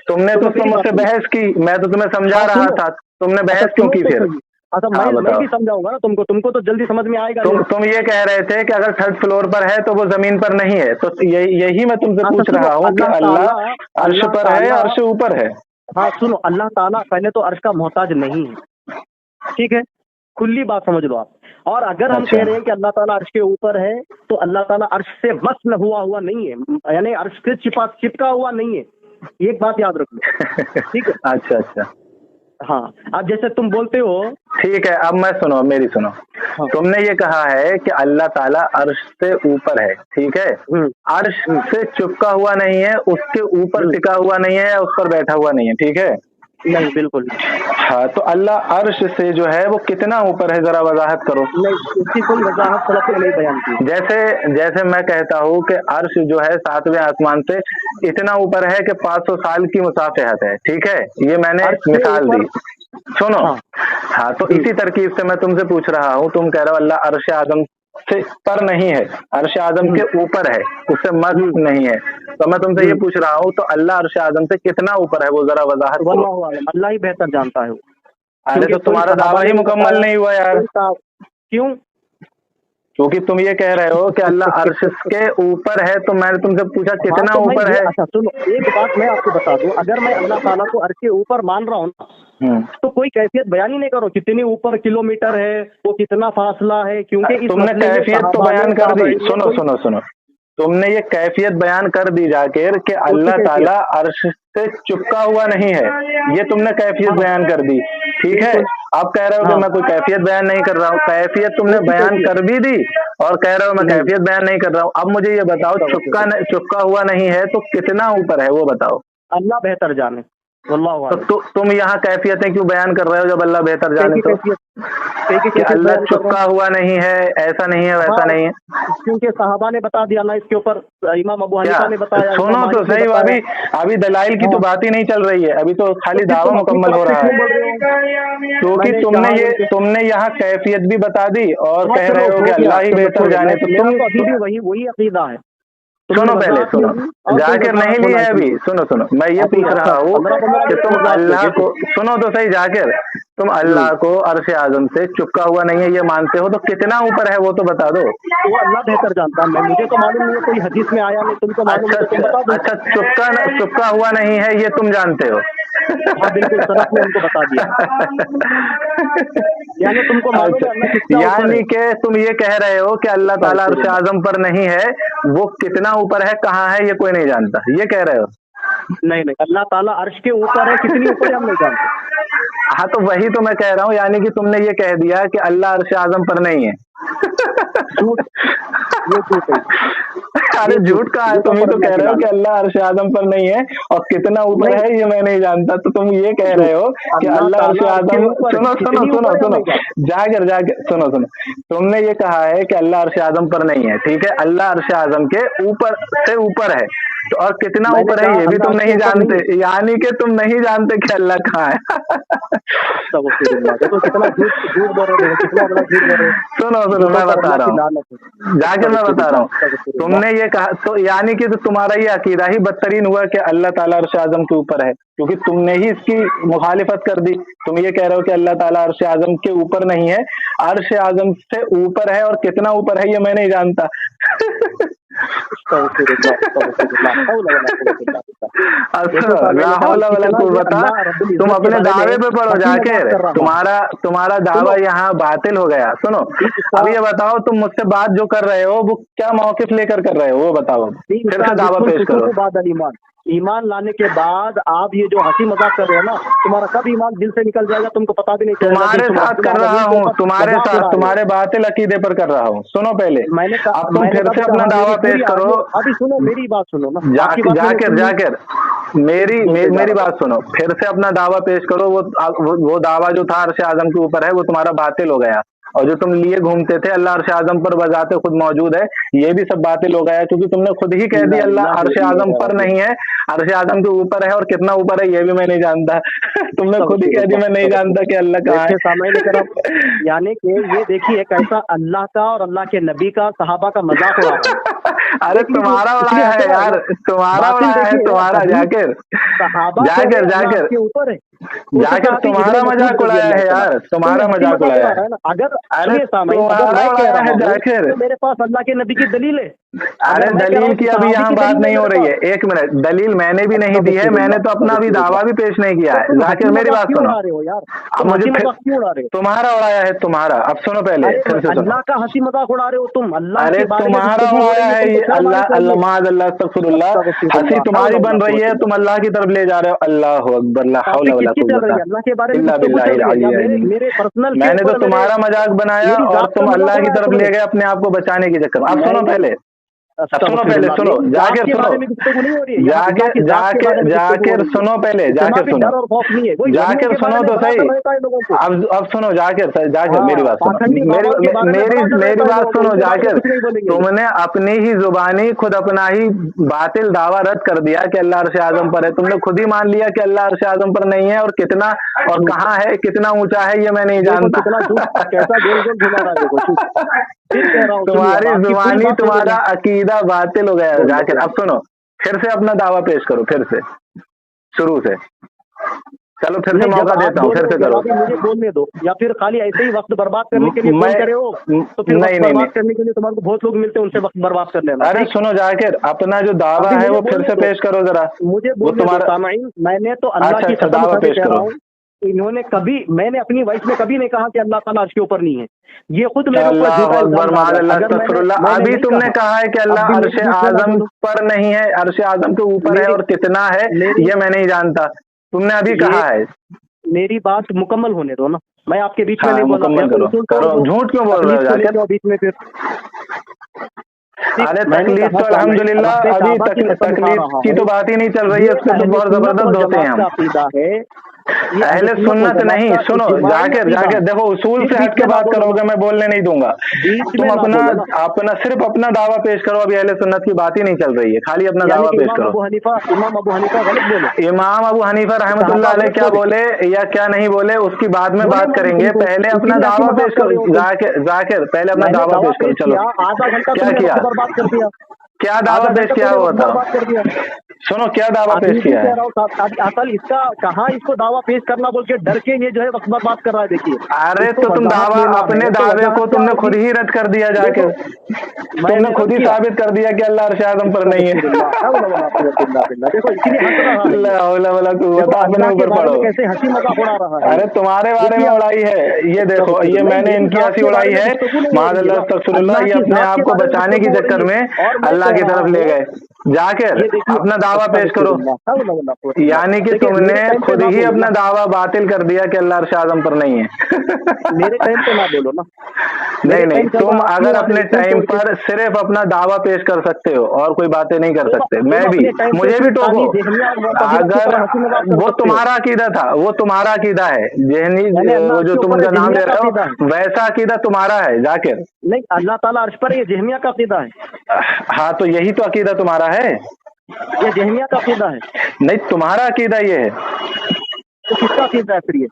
तुमने तो मुझसे बहस की, मैं तो तुम्हें समझा रहा था, तुमने बहस क्यों की फिर? अच्छा मैं भी समझाऊंगा ना तुमको तो जल्दी समझ में आएगा। तुम ये कह रहे थे कि अगर 3rd फ्लोर पर है तो वो जमीन पर नहीं है, तो यही मैं तुमसे पूछ रहा हूँ कि अल्लाह अर्श पर है या अर्श ऊपर है? हाँ सुनो, अल्लाह ताला पहले तो अर्श का मोहताज नहीं है, ठीक है, खुली बात समझ लो आप। और अगर हम कह रहे हैं कि अल्लाह ताला अर्श के ऊपर है, तो अल्लाह ताला अर्श से मस्ल हुआ नहीं है, यानी अर्श से चिपका हुआ नहीं है, एक बात याद रखो, ठीक है। अच्छा हाँ, अब जैसे तुम बोलते हो, ठीक है, अब मैं सुनो, मेरी सुनो, हाँ। तुमने ये कहा है कि अल्लाह ताला अर्श से ऊपर है, ठीक है, अर्श से चिपका हुआ नहीं है, उसके ऊपर टिका हुआ नहीं है, या उस पर बैठा हुआ नहीं है, ठीक है? नहीं, बिल्कुल। हाँ, तो अल्लाह अर्श से जो है वो कितना ऊपर है, जरा वजाहत करो। नहीं, इसकी कोई वजाहत सलफ ने नहीं बयान की। जैसे मैं कहता हूँ कि अर्श जो है 7वें आसमान से इतना ऊपर है कि 500 साल की मुसाफिहत है, ठीक है, ये मैंने मिसाल दी, सुनो। हाँ, तो इसी तरकीब से मैं तुमसे पूछ रहा हूँ, तुम कह रहे हो अल्लाह अर्श आजम से पर नहीं है, अर्श आजम के ऊपर है, उससे मस्त नहीं है, तो मैं तुमसे ये पूछ रहा हूँ, तो अल्लाह अर्श आजम से कितना ऊपर है वो जरा वजाहत करो। अल्लाह ही बेहतर जानता है। अरे तो तुम्हारा दावा ही मुकम्मल नहीं हुआ यार। क्यों? क्योंकि तुम ये कह रहे हो कि अल्लाह अर्श के ऊपर है, तो मैंने तुमसे पूछा कितना ऊपर है। अच्छा सुनो, एक बात मैं आपको बता दूं, अगर मैं अल्लाह ताला को अर्श के ऊपर मान रहा हूँ ना, तो कोई कैफियत बयान ही नहीं करो, कितनी ऊपर किलोमीटर है, वो कितना फासला है, क्योंकि तुमने कैफियत तो बयान कर दी। सुनो, तुमने ये कैफियत बयान कर दी जाकिर कि अल्लाह ताला अर्श से चिपका हुआ नहीं है, ये तुमने कैफियत बयान कर दी, ठीक है। आप कह रहे हो कि मैं कोई कैफियत बयान नहीं कर रहा हूँ, कैफियत तुमने बयान कर भी दी और कह रहे हो मैं कैफियत बयान नहीं कर रहा हूँ। अब मुझे ये बताओ, चिपका हुआ नहीं है तो कितना ऊपर है वो बताओ। अल्लाह बेहतर जाने। तो तुम यहाँ कैफियतें क्यों बयान कर रहे हो जब अल्लाह बेहतर जाने? तो कि अल्लाह चिपका हुआ नहीं है, ऐसा नहीं है, वैसा नहीं है, क्योंकि सहाबा ने बता दिया ना इसके ऊपर, इमाम अबू हनीफा ने बताया। सुनो तो सही, अभी दलाइल की तो बात ही नहीं चल रही है, अभी तो खाली दावा मुकम्मल हो रहा है, क्योंकि तुमने यहाँ कैफियत भी बता दी और कह रहे हो कि अल्लाह ही बेहतर जाने। तो तुम अभी भी वही अकीदा है। सुनो, पहले सुनो, जाकिर नहीं ली है अभी, सुनो, मैं ये पूछ रहा हूँ कि तुम अल्लाह को, सुनो तो सही जाकिर, तुम अल्लाह को अर्श आजम से चिपका हुआ नहीं है ये मानते हो, तो कितना ऊपर है वो तो बता दो। वो अल्लाह बेहतर जानता है, मुझे तो मालूम नहीं है, कोई हदीस में आया नहीं, तुमको मालूम है तो तुम बता दो। अच्छा, चिपका हुआ नहीं है ये तुम जानते हो? बिल्कुल, सनद ने हमको बता दिया। यानी तुमको मालूम है, यानी कि तुम ये कह रहे हो कि अल्लाह ताला अर्श आजम पर नहीं है, वो कितना ऊपर है, कहाँ है, ये कोई नहीं जानता, ये कह रहे हो? नहीं, अल्लाह ताला अर्श के ऊपर है, कितनी ऊपर है हम नहीं जानते। हाँ, तो वही तो मैं कह रहा हूँ, यानी कि तुमने ये कह दिया कि अल्लाह अर्श आजम पर नहीं है। ये झूठ है। अरे ये झूठ कहाँ है, ये तुम ही तो ऊपर कह अल्लाह की रहे हो कि लानत। अल्लाह अर्श आजम पर नहीं है और कितना ऊपर नहीं, है ये मैं नहीं जानता, तो तुम ये कह रहे हो कि अल्लाह अल्लाह अर्श ताला के आजम, ऊपर सुनो सुनो कितनी सुनो ऊपर है हम सुनो, नहीं जानते। जाकर जाकर सुनो सुनो, तुमने ये कहा है कि अल्लाह अर्श आजम पर नहीं है, ठीक है, अल्लाह अर्श आजम के ऊपर से ऊपर है, तो और कितना मैंने ऊपर है कहा ये भी अल्लाह तुम के नहीं ऊपर नहीं जानते, है। यानी कि तुम नहीं जानते कि अल्लाह कहाँ है। अस्तगफिरुल्लाह, देखो कितना झूठ झूठ बोल रहे हो, देखो कितना बड़ा झूठ बोल रहे हो। सुनो सुनो, झूठों मैं पर बता अल्लाह रहा की हूँ, लानत है। जाके मैं बता रहा अस्तगफिरुल्लाह, हूँ, अस्तगफिरुल्लाह। तुमने ये कहा तो यानी कि तो तुम्हारा ये अकीदा ही बदतरीन हुआ कि अल्लाह ताला अर्श आजम के ऊपर है, क्योंकि तुमने ही इसकी मुखालिफत कर दी। तुम ये कह रहे हो कि अल्लाह ताला अर्श आजम के ऊपर नहीं है, अर्श आजम से ऊपर है, और कितना ऊपर है ये मैं नहीं जानता। अस्तगफिरुल्लाह, अस्तगफिरुल्लाह, हौला वला कुव्वता इल्ला बिल्लाह। देखो अच्छा, ला मैंने कहा हौला वला कितना ये कुव्वता, अल्लाह रब्बुल तुम इज्जत के अपने बारे दावे में पे पढ़ो हंसी मजाक जाकिर, कर रहा है। तुम्हारा दावा सुनो, यहाँ बातिल हो गया। सुनो, ठीक इसका अब ये बताओ, तुम मुझसे बात जो कर रहे हो वो क्या मौकिफ लेकर कर रहे हो, वो बताओ, ठीक फिर इसका से दावा निस्फुल पेश करो। कुफुर बाद अल ईमान, ईमान लाने के बाद आप ये जो हंसी मजाक कर रहे हो ना, तुम्हारा कब ईमान दिल से निकल जाएगा तुमको पता भी नहीं चलेगा। तुम्हारे तुम साथ कर रहा हूँ, तुम्हारे मजाक साथ, उड़ा रहे हो। तुम्हारे बातिल अकीदे पर कर रहा हूँ। सुनो पहले, मैंने अब तुम मैंने फिर कब से अपना कहा, दावा मेरी पेश पूरी करो। अभी सुनो, मेरी बात सुनो ना, आपकी बात मैंने जाकिर सुनी। जाकिर मेरी बोलते जा मेरी रहा बात सुनो, फिर से अपना दावा पेश करो। वो दावा जो था अर्श आजम के ऊपर है वो तुम्हारा बातिल हो गया, और जो तुम लिए घूमते थे अल्लाह अर्श आजम पर बजाते खुद मौजूद है, ये भी सब बातिल हो गया, क्योंकि तुमने खुद ही कह दिया अल्लाह अर्श आजम पर नहीं है, अर्श आजम के ऊपर है, और कितना ऊपर है ये भी मैं नहीं जानता। तुमने खुद ही कह दिया मैं नहीं जानता कि अल्लाह कहाँ देखिए सामईन है। करम, यानी कि ये देखिए कैसा अल्लाह का और अल्लाह के नबी का सहाबा का मजाक उड़ा रहा है। अरे तुम्हारा उड़ाया है यार, तुम्हारा उड़ाया है, तुम्हारा जाकिर सहाबा जाकिर जाकिर के ऊपर है। जाकिर तुम्हारा मजाक उड़ाया है यार, तुम्हारा मजाक उड़ाया है। अगर अरे सामईन, अगर तुम्हारा मैं कह उड़ाया रहा है हूँ जाकिर। तो मेरे पास अल्लाह के नबी की दलील है। अरे अगर मैं कह रहा दलील हूँ की कि अभी सहाबी यहाँ की बात दलील है नहीं हो मेरे रही है, पास। एक मिनट, दलील मैंने भी नहीं दी है, मैंने तो अपना अभी दावा भी पेश नहीं किया है। जाकिर मेरी बात क्यों सुनो, उड़ा रहे हो यार, अब तुम मुझे हंसी फिर मजाक क्यों उड़ा रहे हो? तुम्हारा उड़ाया है, तुम्हारा। अब सुनो पहले, अरे फिर से सुनो। अल्लाह का हंसी मजाक उड़ा रहे हो तुम, अल्लाह अरे के बारे में तुम्हारा गुफ्तगू हो उड़ाया रही है तुमको ये क्या अल्लाह, मानना अल्लाह चाहिए? माद अल्लाह अस्तगफिरुल्लाह, अस्तगफिरुल्लाह, हंसी तुम्हारी हौला बन वला रही है, कुव्वता। तुम अल्लाह की तरफ ले जा रहे हो। अल्लाह अकबर, ला हौला बातें वला किसकी चल रही कुव्वता है? अल्लाह के बारे में इल्ला गुफ्तगू बिल्लाहिल चल रही है या अलिय्यिल अज़ीम। मेरे पर्सनल के मैंने तो ऊपर तुम्हारा मजाक बनाया मेरी और जात तुम का अल्लाह मजाक की उड़ाया तरफ तुमने? ले गए अपने आप को बचाने के चक्कर में। अब सुनो पहले, अब सुनो पहले, सुनो मेरी जात जाकिर, के सुनो बारे में गुफ्तगू नहीं हो रही है, यहाँ अल्लाह की जाकिर जात के बारे जाकिर में गुफ्तगू हो जाकिर रही है। सुनो पहले, इतना जाकिर भी सुनो, डर और खौफ नहीं है, वही जाकिर वलियों के सुनो बारे में तो बड़ा सही। डर रहता है लोगों को। अब सुनो जाकिर जाकिर, हाँ, मेरी बात सुनो, पाखंडी मेरी बाबाओं के बारे में मेरी बड़ा डर मेरी रहता है बात लोगों को, सुनो उनके बारे में जाकिर, कुछ नहीं बोलेंगे। तुमने अपनी ही जुबानी खुद अपना ही बातिल दावा रद्द कर दिया कि अल्लाह अर्श आजम पर है। तुमने खुद ही मान लिया कि अल्लाह अर्श आजम पर नहीं है, और कितना और कहाँ है, कितना ऊंचा है ये मैं नहीं देखो जानता। कितना झूठ, कैसा गोल गोल घुमा रहा है, देखो चुप। फिर कह रहा हूँ, सुनिए, तुम्हारी अब आपकी पूरी जुबानी, बात सुनो तुम्हारा ना। अकीदा बातिल हो गया बोलो, जाकिर। बोलो। अब सुनो, फिर से अपना दावा पेश करो, फिर से शुरू से। चलो फिर से नहीं, जब मौका आप देता हूँ, फिर से बोलोगे करो। अभी मुझे बोलने दो, या फिर खाली ऐसे ही वक्त बर्बाद करने के लिए फोन मैं करे हो, तो फिर नहीं वक्त नहीं बर्बाद नहीं, करने के लिए तुम्हारे को बहुत लोग मिलते हैं, उनसे वक्त बर्बाद कर लेना। अरे सुनो जाकिर, अपना जो दावा अभी है मुझे वो फिर बोलने से दो, पेश करो जरा। मुझे वो बोलने दो तुम्हारा, सामईन, मैंने तो अल्लाह अच्छा की अच्छा, कसम दावा उठा के पेश कह रहा करो। हूँ, इन्होंने कभी, मैंने अपनी वॉइस में कभी नहीं कहा कि अल्लाह ताला अर्श के ऊपर नहीं है। ये खुद मेरे ऊपर अल्लाह झूठा अकबर, इल्जाम डाल माद रहा है। अल्लाह अगर अस्तगफिरुल्लाह। मैंने अभी नहीं तुमने कहा है कि अल्लाह अब भी अर्श मेरी बीच में मत आजम बोलो। पर नहीं है, अर्श आजम के ऊपर है, मेरी और कितना है मेरी ये मैं नहीं जानता, तुमने अभी कहा है। मेरी बात मुकम्मल होने दो ना, मैं आपके बीच में हाँ नहीं बोल रहा। मुकम्मल या तो करो, उसूल तोड़ करो, दो, झूठ क्यों बोल रहे हो तकलीफ को ले जाकिर? जाओ बीच में फिर। अरे मैंने तकलीफ कहा तो सामईन, अल्हम्दुलिल्लाह रब्बे अभी काबा की कसम खा तकलीफ रहा की हूँ, तो बात ही नहीं चल रही है, ये उस पर तो अहले बहुत सुन्नत जबरदस्त वल होते हैं जमात हम। का अकीदा है। ये अहले सुन्नत वल नहीं, जमात का सुनो इज्तिमाई जाकिर अकीदा जाकिर, है। देखो उसूल से बीच हट के में ना बात बोलो करोगे ना, मैं बोलने नहीं दूंगा। बीच तुम में ना अपना बोलो ना। अपना सिर्फ अपना दावा पेश करो, अभी अहले सुन्नत की बात ही नहीं चल रही है, खाली अपना यानी दावा कि पेश इमाम करो। अबू हनीफा गलत बोले, इमाम अबू हनीफा सहाबा रहमतुल्लाह अलैह गलत क्या बोले, बोले या क्या नहीं बोले उसकी बाद में बोले बात नहीं करेंगे, तुमको, पहले अपना इसीलिए हंसी दावा मजाक पेश कर रहे करो। हो तुम। जाकिर जाकिर, पहले अपना मैंने दावा दावा पेश करो। पेश चलो किया, आधा घंटा क्या तुमने किया, वक्त बर्बाद कर दिया, क्या दावा आधा पेश घंटा किया तुमने वो वक्त बताओ। बर्बाद कर दिया। सुनो क्या दावा अभी पेश भी किया कह है। रहा हूँ, असल इसका कहाँ इसको दावा पेश करना बोल के डर के ये जो है वक्त बर्बाद कर रहा है। देखिए अरे इसको तो तुम वजाहत दावा, लेना अपने है तो दावे वजाहत को क्या तुमने होगी? खुद ही रद्द कर दिया देखो, जाके, मैंने तुमने खुद रद्द ही किया। साबित कर दिया कि अल्लाह अर्श आज़म पर नहीं है। देखो इसीलिए हंस रहा है। ला हौला वला देखो कुव्वता, अपने अल्लाह के ऊपर बारे में पढ़ो। कैसे हंसी मजाक उड़ा रहा है। अरे तुम्हारे बारे में देखिए उड़ाई है ये, देखो ये मैंने मेरी इनकी जात हंसी के उड़ाई बारे में है, गुफ्तगू नहीं हो माद रही है अल्लाह ना, अस्तगफिरुल्लाह, अल्लाह ये की अपने जात आप के को बारे में बचाने की गुफ्तगू हो चक्कर रही है। में और मैं अल्लाह कह की रहा तरफ ले हूँ, गए। जाकिर ये देखिए, अपना दावा पेश करो। यानी कि देखिए, तुमने मेरे टाइम पे खुद ना ही बोलो अपना ना। दावा बातिल कर दिया कि अल्लाह अर्श आज़म पर नहीं है। मेरे टाइम पे ना बोलो ना। नहीं मेरे नहीं, टाइम चल तुम रहा, अगर क्यों अपने क्यों टाइम तोड़ के? पर सिर्फ अपना दावा पेश कर सकते हो और कोई बातें नहीं कर सकते, मैं भी, अपने टाइम पे मुझे भी सिर्फ टोको। खाली जहमिया और मुअतज़िला की अगर तरह हंसी मजाक कर वो सकते हो। तुम्हारा अकीदा था, वो तुम्हारा अकीदा है, जहनी यानी अल्लाह वो जो के तुम ऊपर उनका नाम जहमिया ले का रहे अकीदा हो, वैसा अकीदा तुम्हारा है जाकिर। नहीं, अल्लाह ताला अर्श पर है, ये जहमिया का अकीदा है। हाँ, तो यही तो अकीदा तुम्हारा है। ये जहमिया का अकीदा है। नहीं, तुम्हारा अकीदा ये है। तो किसका अकीदा है फिर ये?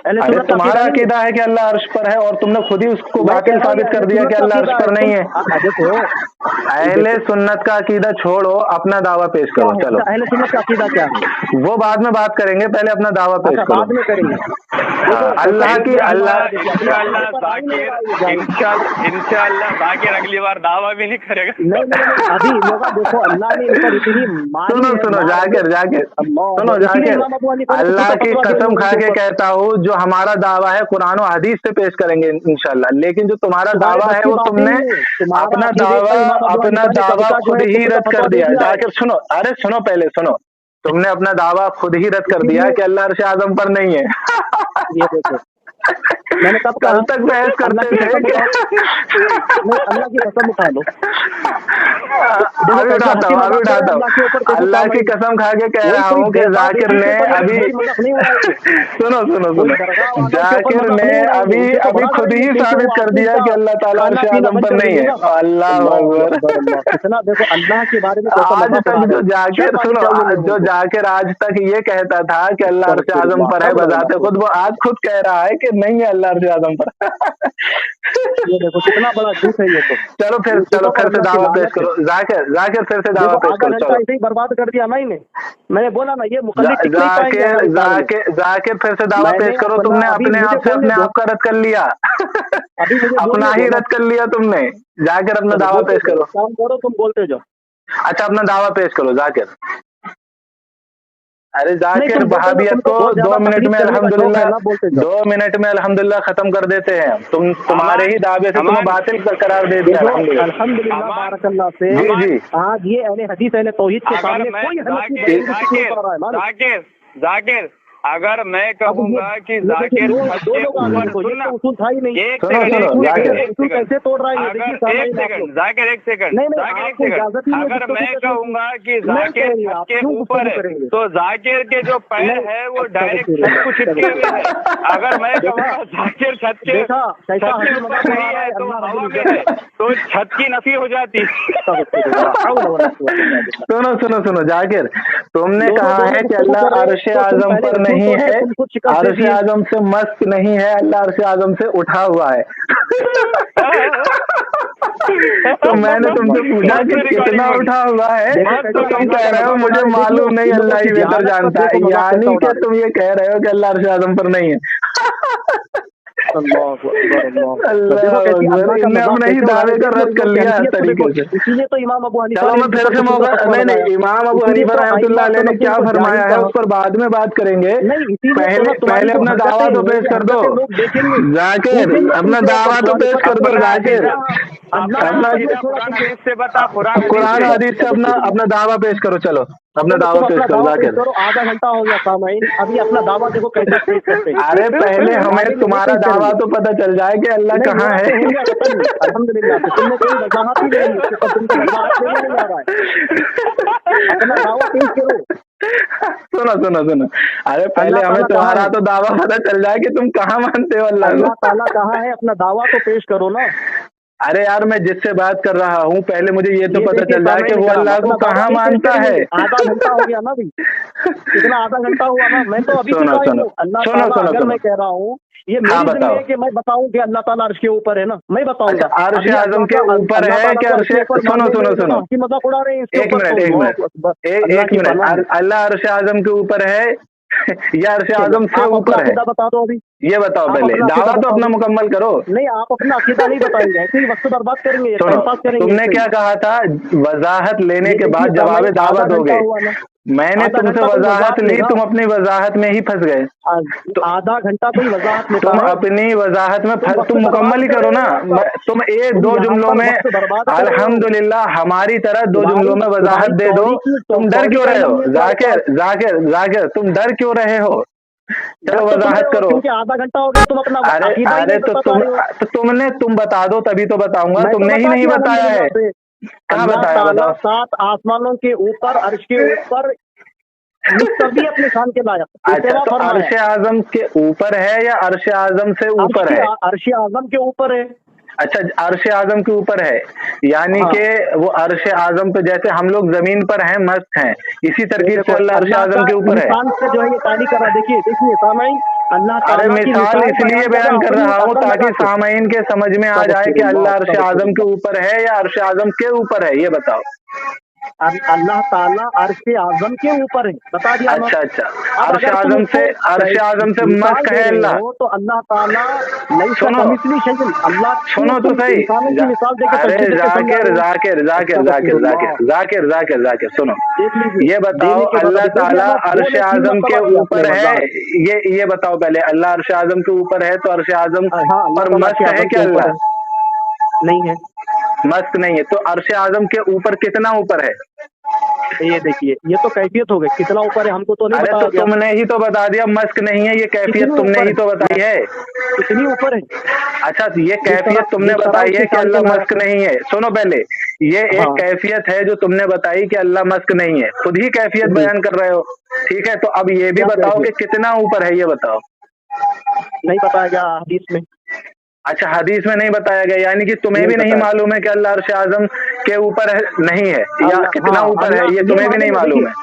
अहले अरे सुन्नत का तुम्हारा अकीदा नहीं है? अकीदा है कि अल्लाह अर्श पर है और तुमने खुद ही उसको मैं बातिल कह रहा हूँ साबित ये कर अहले दिया कि सुन्नत का अल्लाह अर्श अकीदा पर है। नहीं है। देखो, अहले सुन्नत का अकीदा छोड़ो, अपना दावा पेश क्या करो। है? चलो, अच्छा, अहले सुन्नत का अकीदा क्या है? वो बाद में बात करेंगे, पहले अपना दावा पेश अच्छा, करो। बाद में करेंगे। हाँ, अल्लाह की अल्लाह इंशाअल्लाह जाकिर अगली बार दावा भी नहीं करेगा। नहीं, अभी लोग देखो, अल्लाह ने इन पर इतनी मारी सुनो है, सुनो मार जाकिर जाकिर अल्लाह, सुनो इसीलिए जाकिर, इमाम अबू हनीफा ने अल्लाह खुद की फतवा दिया कसम खा उनके के ऊपर। कहता हूँ, जो हमारा दावा है कुरान और हदीस से पेश करेंगे इंशाल्लाह, लेकिन जो तुम्हारा तुम्हारे दावा बस है की वो बात तुमने नहीं है। तुम्हारा अपना अकीदे दावा पर इमाम अबू अपना हनीफा ने दावा कविता जो खुद है ही खुद रद्द फतवा कर दे दिया। दिया है। जाकिर सुनो, अरे सुनो, पहले सुनो, तुमने अपना दावा खुद ही रद्द कर दिया इसीलिए कि अल्लाह अर्श आज़म पर नहीं है। ये देखो, मैंने कब कल कहा? तक बहस अल्लाह करते की कसम थे। उठाओ। नहीं, अल्लाह की कसम उठा लो। देखो अभी कैसे उठाता हंसी हूँ, अभी मजाक उठाता अल्लाह के ऊपर हूँ, कैसे अल्लाह की तामील। कसम खा के कह कोई रहा कोई हूँ कि दरगाह जाकिर बेगम ने के ऊपर अभी हंसी मजाक नहीं हो रहा है। सुनो सुनो कोई सुनो, दरगाह वालों के ऊपर जाकिर मजाक ने नहीं हो रहा है। अभी उनसे तो अभी बड़ा खुद ही डरेंगे क्योंकि साबित वो कर आपको दिया कि अल्लाह ताला खाना अर्श पीना आज़म बंद पर कर नहीं है। दीजिएगा। अल्लाह अल्लाह अकबर। अकबर, अल्लाह कितना देखो अल्लाह के बारे में कैसा आज मजाक तक उड़ा जो रहे हैं। जाकिर शर्म आनी सुनो, चाहिए जो लोगों को। जाकिर आज तक ये कहता था कि अल्लाह अर्श आज़म पर है बजाते खुद, वो आज खुद कह रहा है कि नहीं है अल्लाह अर्श आज़म पर। ये देखो कितना बड़ा झूठ है ये तो। चलो फिर यूसुफ पर से अल्लाह की दावा पेश लानत है। करो जाकिर, जाकिर फिर से दावा देखो पेश आधा करो। घंटा चलो ऐसे ही बर्बाद कर दिया ना इन्हें। मैंने बोला ना, ये मुकल्लिद टिक नहीं पाएंगे जाकिर हमारी साल में। जाकिर जाकिर फिर से दावा मैंने पेश करो। अपना तुमने अभी अपने मुझे आप से बोलने अपने दो, आप का रद्द कर लिया। अभी मुझे अपना बोलने ही दो ना। रद्द कर लिया तुमने। जाकिर अपना चलो दावा बोलते पेश जाओ, करो। काम करो, तुम बोलते जाओ। अच्छा, अपना दावा पेश करो जाकिर। अरे नहीं, जाकिर, तुम बोलते जाओ, वहाबियत तुमको को बहुत 2 ज्यादा मिनट तकलीफ में करने का शौक है अल्हम्दुलिल्लाह, ना, बोलते जाओ। 2 मिनट में अल्हम्दुलिल्लाह खत्म कर देते हैं। तुम्हारे ही दावे से तुम्हें बातिल करार दे दिया देखो अल्हम्दुलिल्लाह। अल्हम्दुलिल्लाह बारकल्लाह से जी जी, आज ये अहले हदीस अहले तौहीद के अगर सामने मैं कोई हनफी जाकिर बरेलवी टिक नहीं पा रहा है। मानो जाकिर अगर मैं अब कहूंगा कि ये देखिए जाकिर दो छत दो के लोग आ गए, ऊपर, देखो ये सुनना, तो उसूल था ही नहीं। एक सुनो, सेकंड, सुनो, एक जाकिर। सेकंड, एक उसूल सेकंड। कैसे तोड़ रहा है ये देखिए अगर सामने एक ही आप सेकंड लोग। जाकिर, एक सेकंड, नहीं, जाकिर, एक आपको सेकंड। इजाजत ही नहीं है अगर गुफ्तगू मैं करने की। कहूंगा कि नहीं जाकिर कहेंगे छत आप, के क्यों ऊपर गुफ्तगू है, करेंगे? तो जाकिर के जो पैर नहीं, है वो डायरेक्ट अस्तगफिरुल्लाह, छत को चिपके हुए है। अगर मैं कहूंगा जाकिर छत के देखा कैसा छत के हंसी ऊपर मजाक उड़ा नहीं रहा है है तो अल्लाह हवा रब्बुल में है, इज्जत। तो छत की नफी हो जाती। अस्तगफिरुल्लाह, हौला वला कुव्वता इल्ला बिल्लाह। सुनो सुनो सुनो जाकिर, तुमने दोनों कहा है कि गुफ्तगू अल्लाह करें अर्श तो तुम आज़म पहले पर रसूल नहीं तोड़िए, है, तुम खुद शिकस्त दे अर्श दिए। आज़म से मस्त नहीं है, अल्लाह अर्श आज़म से उठा हुआ है। तो मैंने तुमसे पूछा कि कितना उठा हुआ है, तो तुम कह रहे हो मुझे मालूम नहीं, अल्लाह ही बेहतर जानता है। यानी कि तुम ये कह रहे हो कि अल्लाह अर्श आज़म पर नहीं है। अल्लाह अकबर, अल्लाह अल्लाह देखो कैसी अकबर, अल्लाह का इनने मजाक अपने ही कैसे उड़ा दावे रहे का हैं। रद्द कर लिया देखो, तरीके से। इसीलिए तो इमाम अबू हनीफा चलो ने मैं इनके फिर ऊपर से कुफर मौका, का फतवा नहीं लगाया। नहीं, इमाम अबू इसीलिए हनीफा तो रहमतुल्लाह अलैह ने आइम्मा क्या को फरमाया जाहिल है कहा। उस पर बाद में बात करेंगे। नहीं, इसीलिए पहले तो तुम्हारी पहले जो अपना दावा हरकतें तो हैं, पेश ये कर दो हरकतें लोग देखेंगे, जाकिर, पूछेंगे अपना तुमसे दावा और तो कुरान पेश के कर दो साथ जाकिर। अल्लाह अपना ने अकीदा कुरान हदीस से बता, कुरान कुरान हदीस से। हदीस से अपना अपना दावा पेश करो। चलो अपना चलो दावा तुम पेश अपना करो दावा पेश जाकिर। करो। आधा घंटा हो गया सामाइन, अभी अपना दावा देखो कैसा पेश करते हैं। अरे पहले हमें आगे नहीं तुम्हारा पेश दावा करेंगे। तो पता चल जाए कि अल्लाह नहीं, कहाँ मेरा है। तो हो गया खत्म अल्हम्दुलिल्लाह से। तुमने कोई वजाहत ही नहीं दी, इसके ऊपर तुमको वजाहत देने नहीं आ रहा है। अपना दावा पेश करो। सुनो सुनो सुनो, अरे पहले अल्लाह हमें ताला तुम्हारा कहाँ है? तो दावा पता चल जाए कि तुम कहाँ मानते हो अल्लाह अल्लाह को। ताला कहाँ है? अपना दावा तो पेश करो ना। अरे यार, मैं जिससे बात कर रहा हूँ पहले मुझे ये तो ये पता देखिए चल जाए कि सामने वो निकला, अल्लाह को अपना दावा कहाँ नहीं पेश मानता करेंगे। है। आधा घंटा हो गया ना अभी, कितना आधा घंटा हुआ ना। मैं तो अभी से सुनो कायम सुनो हूँ। अल्लाह सुनो ताला सुनो अगर सुनो, मैं कह रहा हूँ, ये हाँ, मेरी जिम्मे बताओ। है कि मैं बताऊं कि अल्लाह ताला अर्श के ऊपर है ना, मैं बताऊंगा। अच्छा, अर्श अभी आज़म के अल्लाह ऊपर अल्लाह है ताला कि को अर्श अर्श, के ऊपर सुनो मानने में सुनो इतना सुनो, हंसी मजाक उड़ा रहे हैं, इसके एक ऊपर मिनट तो एक अल्लाह मिनट अकबर, एक अल्लाह की पनाह है। मिनट, अल्लाह अर्श आज़म के ऊपर है या अर्श चलो, आज़म से आप अपना ऊपर है, अकीदा बता दो अभी। ये बताओ आप पहले। अपना दावा अकीदा तो बताओ अपना अभी। मुकम्मल करो। नहीं, आप अपना अकीदा नहीं बताएंगे, ऐसे ही वक्त बर्बाद करेंगे, टाइम सुनो, पास करेंगे। तुमने क्या कहा था, वजाहत लेने ये के देखिए बाद जवाब सामने दावा आधा घंटा दोगे। हुआ ना। मैंने आधा तुमसे घंटा कोई वजाहत ली, लेगा? तुम अपनी वजाहत में ही फंस गए। आधा घंटा कोई वजाहत लेता तुम है? अपनी वजाहत में वक्त तुम बर्बाद मुकम्मल ही कर करो रहे ना। हो आप। तुम एक तुम दो यहाँ जुमलों पर में वक्त बर्बाद कर रहे हो। अल्हम्दुलिल्लाह हमारी तरह दो जुमलों में वजाहत तुम्हारी दे दो। कौड़ी की तुम डर कौड़ी क्यों का रहे हो इल्म नहीं है तुम्हारे जाकिर? पास। जाकिर तुम डर क्यों रहे हो? डर चलो तो तुम रहे वजाहत हो करो। क्योंकि आधा घंटा हो गया तुम अपना अरे अकीदा ही अरे नहीं बता पा रहे हो। तुम बता दो तभी तो बताऊंगा। मैं तो तुमने ही बता नहीं दिया बताया अल्हम्दुलिल्लाह है। से। कहाँ अल्लाह बताया ताला बताओ? 7 आसमानों के ऊपर अर्श के ऊपर मुस्तवी अपने शान के लायक अच्छा, इस्तेवा तो फरमाया। अर्श आजम के ऊपर है या अर्श आजम से ऊपर है? अर्श आजम के ऊपर है। अच्छा, अर्श आजम के ऊपर है, यानी हाँ। कि वो अर्श आजम पे जैसे हम लोग जमीन पर हैं, मस्त हैं, इसी ये तरकीब देखो से अल्लाह अर्श अल्लाह आजम का के ऊपर है। इंसान से जो है ये ताली करा। देखिए देखिए सामईन, अल्लाह अरे ताला की मिसाल मिसाल इसलिए बयान बयान कर अपनी रहा हूँ अकल ताकि लगा के। सामईन के समझ में आ जाए कि अल्लाह अर्श आजम के ऊपर है या अर्श आजम के ऊपर है, ये बताओ। अल्लाह ताला अर्श आजम के ऊपर है, बता दिया ना। अच्छा अच्छा, अब अर्श अगर तुम आजम से उसको मिसाल मस्त दे है रहे अल्लाह। हो तो अल्लाह ताला लैसा सुनो कमिसली शैइन, अल्लाह क्यों सुनो तो तुम सही। इंसानों की मिसाल देके अरे तशबीह देके समझा जाकिर रहे हो? जाकिर जाकिर जाकिर जाकिर जाकिर जाकिर जाकिर सुनो, देख लीजिए ये बताओ देने के बाद अल्लाह अभी दे दिया ताला ना, अर्श 2 ने 3 आजम के मरतबा किया अपने ऊपर है, वजाहत। ये बताओ पहले, अल्लाह अर्श आजम के ऊपर है तो अर्श आजम हाँ अल्लाह पर ताला अर्श मस्त है आजम क्या के ऊपर है। अल्लाह? नहीं है। मस्त नहीं है, तो अर्श आजम के ऊपर कितना ऊपर है? ये देखिए ये तो कैफियत हो गई, कितना ऊपर है हमको तो नहीं अरे तो बताया गया। तुमने ही तो बता दिया मस्क नहीं है, ये कैफियत कितनी तुमने ऊपर ही तो बताई है। कितनी ऊपर है? अच्छा, ये कैफियत तुमने जिस तरह बताई है उसके कि शान अल्लाह के मस्क नहीं है। सुनो पहले, ये एक हाँ। कैफियत है जो तुमने बताई कि अल्लाह मस्क नहीं है, खुद ही कैफियत जी। बयान कर रहे हो। ठीक है, तो अब ये भी क्या बताओ कि कैफियत? कितना ऊपर है, ये बताओ। नहीं बताया गया हदीस में। अच्छा, हदीस में नहीं बताया गया, यानी कि तुम्हें भी नहीं बताया। मालूम है कि अल्लाह अर्श आजम के ऊपर है नहीं है, या कितना हाँ, ऊपर है, अल्लाह ये तुम्हें भी नहीं मालूम है।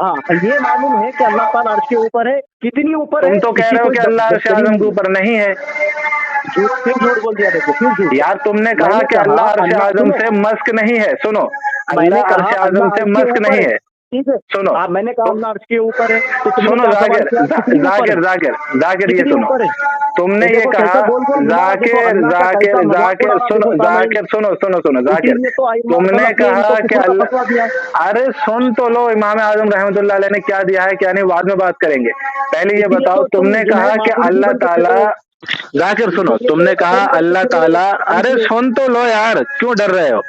हाँ ये मालूम है कि अल्लाह ताला अर्श के ऊपर है, कितनी ऊपर है तुम तो कह इसकी रहे हो कोई कि अल्लाह अर्श आजम के ऊपर नहीं है। फिर झूठ बोल दिया। देखो फिर झूठ। यार तुमने कहा मैंने कि अल्लाह अर्श अल्लाह आजम सुनो, से मस्क नहीं है। सुनो, मैंने अल्लाह कहा अर्श आजम अल्लाह से अर्श के मस्क ऊपर नहीं है। है। ठीक है। सुनो मैंने कहा अल्लाह अर्श के ऊपर है तो तुमने सुनो क्या सवाल जाकिर किया? कितनी ऊपर है? जाकिर ये कितनी सुनो, ऊपर है? तुमने ये देखो कहा कैसे बोल बोल रहा है, देखो जाकिर अल्लाह का जाकिर कैसा मजाक जाकिर उड़ा रहा है, सुनो देखो सामईन। जाकिर सुनो सुनो सुनो जाकिर, इसीलिए तो आइम्मा तुमने सलफ ने इनको कहा कि कुफर का अल्लाह, फतवा दिया। अरे सुन तो लो, इमाम आजम रहमतुल्लाह अलैह ने क्या दिया है क्या नहीं, बाद में बात करेंगे। पहले ये इसीलिए बताओ, तो तुम तुमने जो है कहा कि मातूरीदी अल्लाह बन के फिर ताला, रहे हो। जाकिर सुनो, इसीलिए तुमने तो कहा तुम बन के अल्लाह फिर रहे ताला, हो। अरे सुन तो लो यार, क्यों डर रहे हो?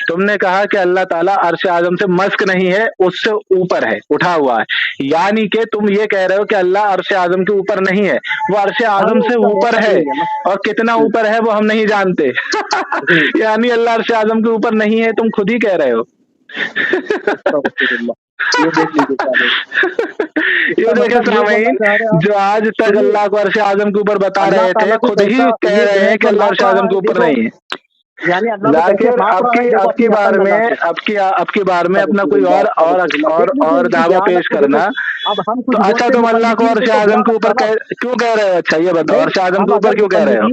तुमने कहा कि अल्लाह ताला अर्श आजम से मस्क नहीं है, उससे ऊपर है, उठा हुआ है, यानी कि तुम ये कह रहे हो कि अल्लाह अर्श आजम के ऊपर नहीं है, वो अर्श आजम वो से उसका ऊपर मोहताज है, नहीं है ना। और कितना जी, ऊपर है वो हम नहीं जानते। जी। यानी अल्लाह अर्श आजम के ऊपर नहीं है, तुम खुद ही कह रहे हो। अस्तगफिरुल्लाह। ये देख लीजिए क्या बोल। ये इसका देखे मतलब ये बोलना सामईन, चाह रहे हैं आप, जो आज तक सुनिए, अल्लाह को अर्श आजम के ऊपर बता अल्लाह रहे थे, ताला को खुद ही कैसा कह ये रहे हैं कि जो अल्लाह नाप अर्श रहा आजम के है, ऊपर देखो नहीं है। यानी अल्लाह को कैसे जाकिर नाप रहा है, देखो आपकी अपनी बार अकल लगा में के। आपकी बार में अपना कोई अस्तगफिरुल्लाह। देख लीजिए और इसकी दावा जहालत पेश को देखो। करना। अब हम तो कुछ अच्छा, बोलते तुम अल्लाह को मुकल्लिदीन अर्श को तो बुरा आजम के लगता ऊपर ना। क्यों कह रहे हो? अच्छा ये बताओ, नहीं, अर्श आजम के ऊपर क्यों कह रहे हो? हम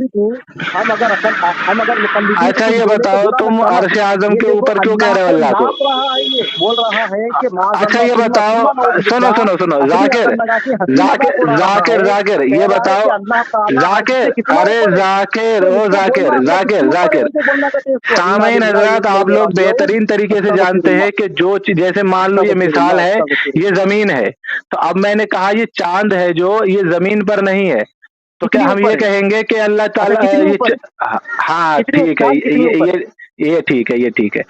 अगर मुकल्लिदीन को अच्छा कुछ ये बोले तो बताओ, बुरा तुम लगता ना। अर्श आजम ये के देखो ऊपर क्यों कह अल्लाह रहे हो को अल्लाह को? नाप रहा है, ये बोल रहा है कि अच्छा माज़अल्लाह ये सुम्मा बताओ, सुम्मा सुनो नऊज़ुबिल्लाह, सुनो सुनो अपनी जाकिर अकल लगा के हंसी जाकिर मजाक उड़ा रहा जाकिर है। जाकिर कह ये रहा है बताओ, कि अल्लाह ताला अर्श जाकिर, से कितना अरे ऊपर है। जाकिर, तो ओ इसको जाकिर बोलना अल्लाह जाकिर कितनी ऊपर है, जाकिर वैसे बोलना कहते हैं इसको इन्ना सामईन लिल्लाहि व हजरात, इन्ना आप इलैहि लोग राजिऊन। बेहतरीन तरीके से जानते अस्तगफिरुल्लाह हैं कि जो चीज, जैसे मान लो ये मिसाल अस्तगफिरुल्लाह है, अस्तगफिरुल्लाह। ये जमीन है, तो अब मैंने कहा ये चांद है जो ये जमीन पर नहीं है, तो क्या कितनी हम ये ऊपर है? कहेंगे कि अल्लाह अच्छा ताला कितनी ऊपर है? हाँ कितनी ठीक है, चांद कितनी ऊपर है? ये ठीक है, ये ठीक है।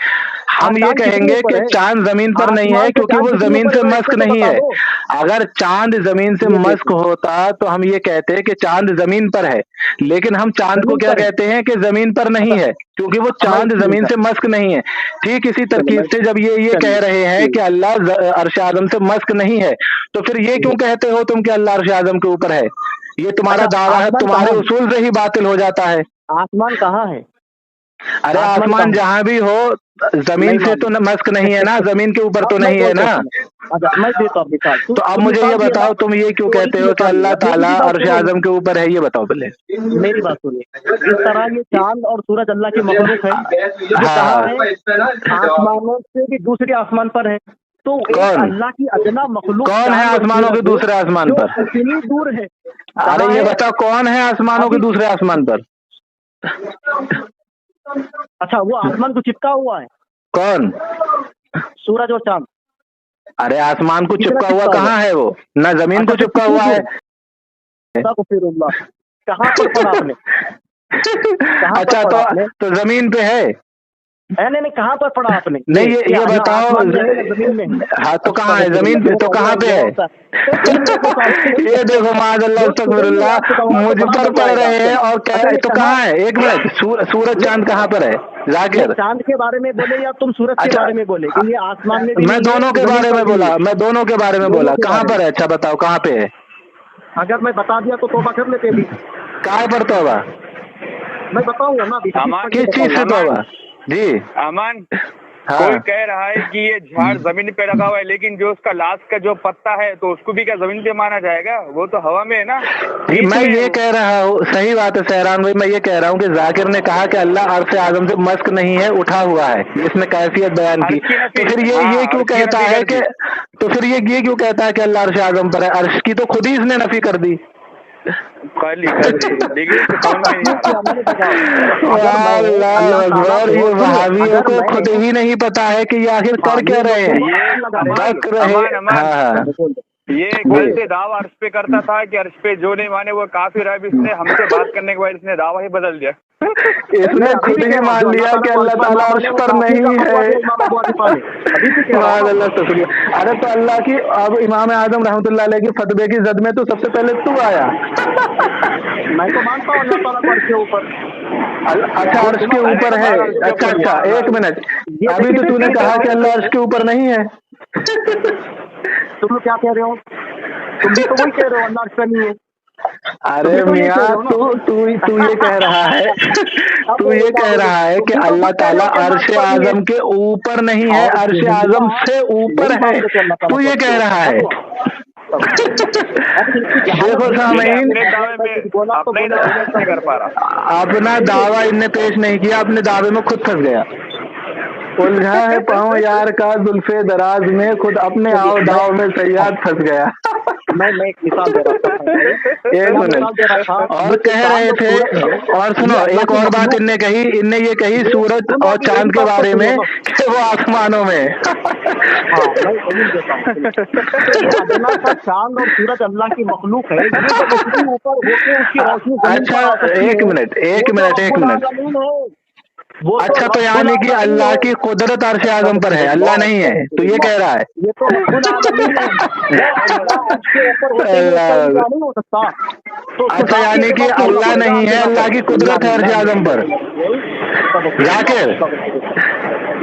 हाँ हम ये चांद कितनी कहेंगे ऊपर कि है? चांद जमीन पर नहीं है आसमान से क्योंकि चांद वो कितनी जमीन ऊपर से है, मस्क इसको तो नहीं बता है। दो। अगर चांद जमीन से ये मस्क देखो होता तो हम ये कहते कि चांद जमीन पर है, लेकिन हम चांद को जमीन क्या पर है। कहते हैं कि जमीन पर नहीं अच्छा है, क्योंकि वो हमारी चांद ठीक जमीन है। से मस्क नहीं है। ठीक इसी चलो तरकीब मैं से जब ये कह चलिए रहे हैं कि ठीक। अल्लाह अर्श आजम से मस्क नहीं है, तो फिर ये क्यों कहते हो तुम कि अल्लाह अर्श आजम के ऊपर है? ये तुम्हारा अच्छा दावा है, आसमान तुम्हारे कहाँ है? उसूल से ही बातिल हो जाता है। आसमान कहाँ है? अरे आसमान आसमान कहाँ है? जहां भी हो, नहीं जमीन से तो मालूम। मस्क नहीं है ना, जमीन के ऊपर हाँ तो मैं नहीं है बोलता ना। हूँ सुनो। अच्छा मैं देता हूँ मिसाल। तो अब तुम मुझे ये मिसाल दिए ना, बताओ, तुम ये क्यों थोड़ी कहते सी हो कि मिसाल अल्लाह दिया। मेरी ताला भी बात अर्श सुनो, आजम के ऊपर है, ये बताओ पहले। मेरी बात सुनिए। जिस तरह ये चांद और सूरज अल्लाह की मखलूक है, ये कहाँ है? आसमानों से भी दूसरे आसमान पर है। तो एक कौन अल्लाह की अदना मखलूक कौन है चांद और आसमानों के सूरज दूसरे आसमान जो पर? इतनी दूर है, अरे कहाँ ये है? बताओ, कौन है आसमानों के अभी दूसरे आसमान पर? अच्छा वो आसमान को चिपका हुआ है कौन? सूरज और चांद। अरे आसमान को चिपका हुआ कहाँ है वो, ना जमीन को चिपका हुआ है। अस्तगफिरुल्लाह, कहाँ पर पढ़ा आपने? कहाँ अच्छा पर पढ़ा आपने? तो जमीन पे है? नहीं, कहाँ पर पढ़ा आपने? नहीं ये बताओ। जमीन में। हाँ तो कहाँ है, जमीन पे तो कहाँ पे है? ये देखो माज़अल्लाह अस्तगफिरुल्लाह, मुझ पर पढ़ रहे हैं और कह रहे तो कहाँ है? एक मिनट, सूरज चांद कहाँ पर है जाकिर? चांद के बारे में बोले या तुम सूरज के बारे में बोले? कि ये आसमान में भी मैं दोनों के बारे में बोला, मैं दोनों के बारे में बोला। कहाँ पर है? अच्छा बताओ कहाँ पे है? अगर मैं बता दिया तो तौबा कर लेते भी। कहाँ पर तौबा? मैं बताऊंगा ना अभी। किस चीज से तौबा? जी अमन, हाँ। कोई कह रहा है कि ये झाड़ जमीन पे लगा हुआ है, लेकिन जो उसका लास्ट का जो पत्ता है तो उसको भी क्या जमीन पे माना जाएगा? वो तो हवा में है ना। मैं ये कह रहा हूँ, सही बात है सहरान भाई, मैं ये कह रहा हूँ कि जाकिर ने कहा कि अल्लाह अर्श आज़म से मस्क नहीं है, उठा हुआ है, इसने कैफियत बयान की। तो फिर ये क्यों कहता है कि, तो फिर ये क्यों कहता है कि अल्लाह अर्श आज़म पर है? अर्श की तो खुद ही इसने नफी कर दी। कर ली लेकिन ये वहाबियों को खुद ही नहीं पता है कि ये आखिर कर क्या रहे हैं, बक रहे। हाँ ये कल से दावा अर्श पे करता था कि अर्श पे जो नहीं माने वो काफिर है। इसने हमसे बात करने के बाद इसने दावा ही बदल दिया। इसने खुद ही मान लिया कि अल्लाह ताला अर्श पर नहीं है। अरे तो अल्लाह की, अब इमाम आजम रहमतुल्लाह अलैह की फतवे की जद में तो सबसे पहले तू आया। मैं तो मानता हूँ अल्लाह ताला अर्श के ऊपर। अच्छा अर्श के ऊपर है? अच्छा एक मिनट, अभी तो तूने कहा कि अल्लाह अर्श के ऊपर नहीं है। तुम लोग क्या कह रहे हो? तुम भी तो वही कह रहे हो अल्लाह अर्श पे नहीं है। अरे मियाँ तू ये कह रहा है, तू ये कह रहा है कि अल्लाह ताला अर्श आज़म के ऊपर नहीं है, अर्श आज़म से ऊपर है, तू ये कह रहा है। देखो सामीन, अपना दावा इनने पेश नहीं किया, अपने दावे में खुद फंस गया। उलझा है पाँव यार का जुल्फे दराज में, खुद अपने आओ दाव में सयाद फंस गया। मैं एक मिसाल दे रहा था। एक मिनट, और कह रहे थे, और सुनो एक और बात इनने कही, इनने ये कही सूरज और चांद के बारे में कि वो आसमानों में। चांद और सूरज अल्लाह की मखलूक है, अच्छा एक मिनट, अच्छा तो यानी कि अल्लाह की कुदरत अर्श आज़म पर है, अल्लाह नहीं है, तो ये कह रहा है। ये तो अच्छा यानी कि अल्लाह नहीं है, अल्लाह की कुदरत है अर्श आज़म पर। जाकिर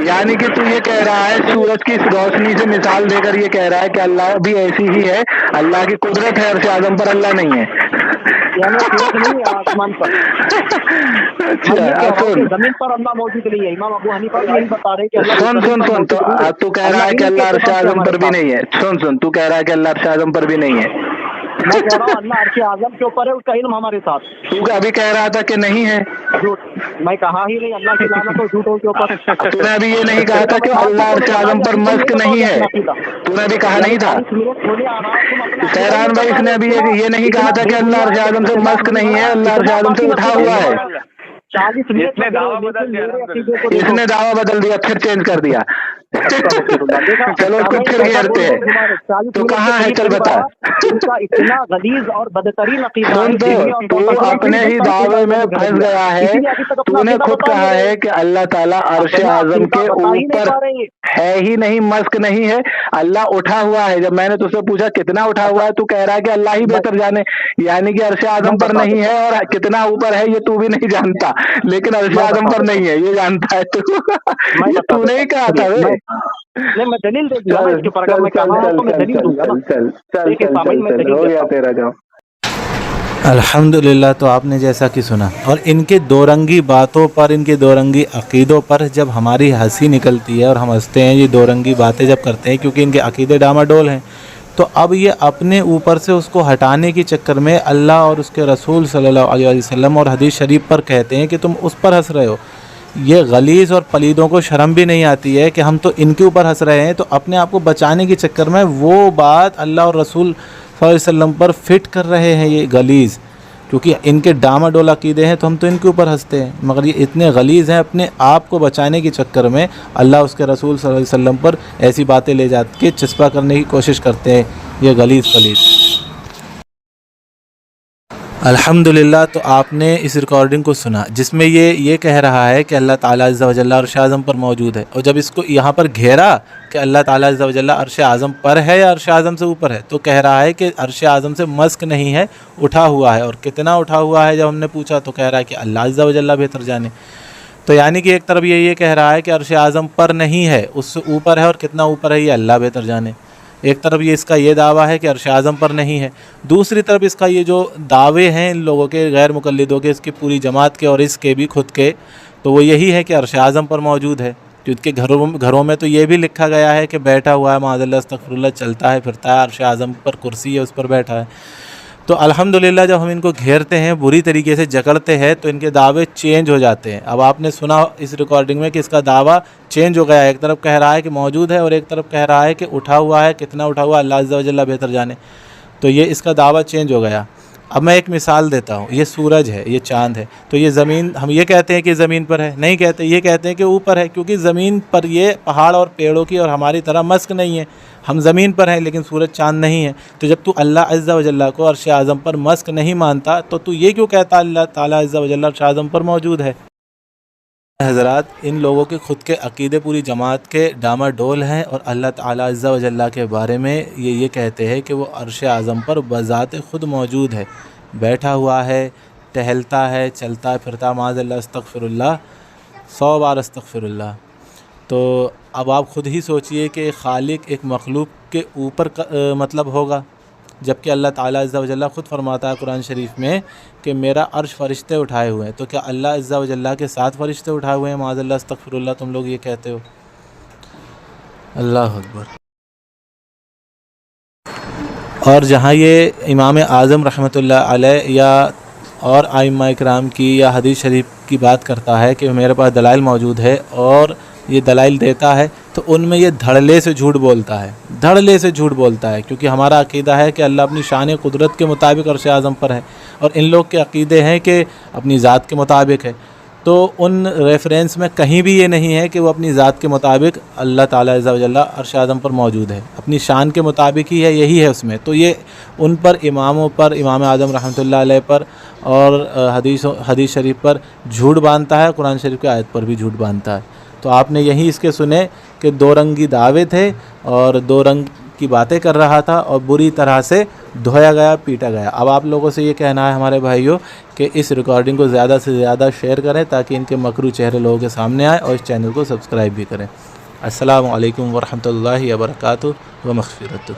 यानी कि तू ये कह रहा है, सूरज की रोशनी से मिसाल देकर ये कह रहा है कि अल्लाह भी ऐसी ही है, अल्लाह की कुदरत है अर्श आज़म पर, अल्लाह नहीं है। नहीं है आसमान पर। अच्छा जमीन पर अल्लाह मौजूद नहीं है। इमाम अबू हनीफा भी यही बता रहे हैं कि सुन तो तू कह रहा है कि अल्लाह अर्श आज़म पर भी नहीं है। सुन तू कह रहा है कि अल्लाह अर्श आज़म पर भी नहीं है। मैं कह रहा हूँ अल्लाह अर्श आज़म के ऊपर है, उसका इल्म हमारे साथ। तू अभी कह रहा था कि नहीं है। झूठ, मैं कहा ही नहीं। अल्लाह की लानत हो झूठों के ऊपर। तूने अभी ये नहीं कहा था कि अल्लाह अर्श आज़म पर मस्क नहीं है, तूने अभी कहा नहीं था। सहरान भाई इसने अभी ये नहीं कहा था कि अल्लाह अर्श आज़म से मस्क नहीं है, अल्लाह अर्श आज़म से उठा हुआ है। 40 मिनट इसने दावा बदल दिया, इसने दावा बदल दिया, फिर चेंज कर दिया। चलो उसको फिर घेरते हैं। तो कहाँ है, चल बता। इतना गलीज और बदतरीन अकीदा। सुन तो तू अपने ही दावे में फंस गया है। तूने खुद कहा है कि अल्लाह ताला अर्श आज़म के ऊपर है ही नहीं, मस्क नहीं है, अल्लाह उठा हुआ है। जब मैंने तुझसे पूछा कितना उठा हुआ है, तू कह रहा है कि अल्लाह ही बेहतर जाने, यानी कि अर्श आज़म पर नहीं है और कितना ऊपर है ये तू भी नहीं जानता, लेकिन अर्श आज़म पर नहीं है ये जानता है तू। तू नहीं कहा था वे। नहीं मैं दलील दे दूंगा इसके ऊपर। अगर मैं कहा तो मैं दलील दूंगा ना। चल हो गया तेरा जाओ। अल्हम्दुलिल्लाह। तो आपने जैसा कि सुना, और इनके दो रंगी बातों पर, इनके दो रंगी अकीदों पर जब हमारी हंसी निकलती है और हम हंसते हैं, ये दो रंगी बातें जब करते हैं, क्योंकि इनके अकीदे डामाडोल हैं, तो अब ये अपने ऊपर से उसको हटाने के चक्कर में अल्लाह और उसके रसूल सल्लल्लाहु अलैहि वसल्लम और हदीस शरीफ पर कहते हैं कि तुम उस पर हंस रहे हो। ये गलीज़ और पलीदों को शर्म भी नहीं आती है कि हम तो इनके ऊपर हंस रहे हैं, तो अपने आप को बचाने के चक्कर में वो बात अल्लाह और रसूल सल्लल्लाहु अलैहि वसल्लम पर फिट कर रहे हैं ये गलीज़। کیونکہ ان کے ڈامہ ڈول عقیدے ہیں تو ہم تو ان کے اوپر ہنستے ہیں، مگر یہ اتنے غلیظ ہیں، اپنے آپ کو بچانے کے چکر میں اللہ اس کے رسول صلی اللہ علیہ وسلم پر ایسی باتیں لے جا کے چسپا کرنے کی کوشش کرتے ہیں، یہ غلیظ خلیظ۔ الحمدللہ، تو آپ نے اس ریکارڈنگ کو سنا جس میں یہ کہہ رہا ہے کہ اللہ تعالیٰ عز و جل عرش اعظم پر موجود ہے، اور جب اس کو یہاں پر گھیرا کہ اللہ تعالیٰ عز و جل عرش اعظم پر ہے یا عرش اعظم سے اوپر ہے، تو کہہ رہا ہے کہ عرش اعظم سے مسک نہیں ہے، اٹھا ہوا ہے، اور کتنا اٹھا ہوا ہے جب ہم نے پوچھا تو کہہ رہا ہے کہ اللہ عز و جل بہتر جانے۔ تو یعنی کہ ایک طرف یہ کہہ رہا ہے کہ عرش اعظم پر نہیں ہے، اس سے اوپر ہے، اور کتنا اوپر ہے یہ اللہ بہتر جانے۔ ایک طرف یہ اس کا یہ دعویٰ ہے کہ عرش اعظم پر نہیں ہے، دوسری طرف اس کا یہ جو دعوے ہیں ان لوگوں کے، غیر مقلدوں کے، اس کی پوری جماعت کے اور اس کے بھی خود کے، تو وہ یہی ہے کہ عرش اعظم پر موجود ہے، کیونکہ گھروں میں تو یہ بھی لکھا گیا ہے کہ بیٹھا ہوا ہے، معاذ اللہ استغفر اللہ، چلتا ہے پھرتا ہے، عرش اعظم پر کرسی ہے، اس پر بیٹھا ہے۔ تو الحمدللہ جب ہم ان کو گھیرتے ہیں، بری طریقے سے جکڑتے ہیں، تو ان کے دعوے چینج ہو جاتے ہیں۔ اب آپ نے سنا اس ریکارڈنگ میں کہ اس کا دعویٰ چینج ہو گیا ہے، ایک طرف کہہ رہا ہے کہ موجود ہے، اور ایک طرف کہہ رہا ہے کہ اٹھا ہوا ہے، کتنا اٹھا ہوا اللہ عز و جل بہتر جانے۔ تو یہ اس کا دعویٰ چینج ہو گیا۔ اب میں ایک مثال دیتا ہوں، یہ سورج ہے، یہ چاند ہے، تو یہ زمین، ہم یہ کہتے ہیں کہ زمین پر ہے، نہیں کہتے، یہ کہتے ہیں کہ اوپر ہے، کیونکہ زمین پر یہ پہاڑ اور پیڑوں کی اور ہماری طرح مسک نہیں ہے، ہم زمین پر ہیں لیکن سورج چاند نہیں ہے۔ تو جب تو اللہ عز و جل کو عرش اعظم پر مسک نہیں مانتا تو یہ کیوں کہتا اللہ تعالیٰ عز و جل عرش اعظم پر موجود ہے؟ حضرات، ان لوگوں کے خود کے عقیدے پوری جماعت کے ڈامہ ڈول ہیں، اور اللہ تعالیٰ عز و جل کے بارے میں یہ کہتے ہیں کہ وہ عرش اعظم پر بذات خود موجود ہے، بیٹھا ہوا ہے، ٹہلتا ہے، چلتا پھرتا، معاذ اللہ استغفر اللہ، 100 بار استغفر اللہ۔ تو اب آپ خود ہی سوچئے کہ خالق ایک مخلوق کے اوپر مطلب ہوگا، جبکہ اللہ تعالیٰ عز و جل خود فرماتا ہے قرآن شریف میں کہ میرا عرش فرشتے اٹھائے ہوئے ہیں، تو کیا اللہ عز و جل کے ساتھ فرشتے اٹھائے ہوئے ہیں؟ معاذ اللہ استغفر اللہ، تم لوگ یہ کہتے ہو۔ اللہ اکبر۔ اور جہاں یہ امام اعظم رحمۃ اللہ علیہ یا اور ائمہ اکرام کی یا حدیث شریف کی بات کرتا ہے کہ میرے پاس دلائل موجود ہے اور یہ دلائل دیتا ہے، تو ان میں یہ دھڑلے سے جھوٹ بولتا ہے، دھڑلے سے جھوٹ بولتا ہے، کیونکہ ہمارا عقیدہ ہے کہ اللہ اپنی شان قدرت کے مطابق عرش اعظم پر ہے، اور ان لوگ کے عقیدے ہیں کہ اپنی ذات کے مطابق ہے۔ تو ان ریفرنس میں کہیں بھی یہ نہیں ہے کہ وہ اپنی ذات کے مطابق اللہ تعالیٰ عز و جل عرش اعظم پر موجود ہے، اپنی شان کے مطابق ہی ہے، یہی ہے اس میں۔ تو یہ ان پر، اماموں پر، امام اعظم رحمۃ اللہ علیہ پر اور حدیث شریف پر جھوٹ باندھتا ہے، قرآن شریف کی آیت پر بھی جھوٹ باندھتا ہے۔ تو آپ نے یہی اس کے سنے کہ دو رنگی دعوے تھے اور دو رنگ کی باتیں کر رہا تھا، اور بری طرح سے دھویا گیا، پیٹا گیا۔ اب آپ لوگوں سے یہ کہنا ہے ہمارے بھائیوں کہ اس ریکارڈنگ کو زیادہ سے زیادہ شیئر کریں تاکہ ان کے مکروہ چہرے لوگوں کے سامنے آئے، اور اس چینل کو سبسکرائب بھی کریں۔ السلام علیکم ورحمۃ اللہ وبرکاتہ و مغفرتہ۔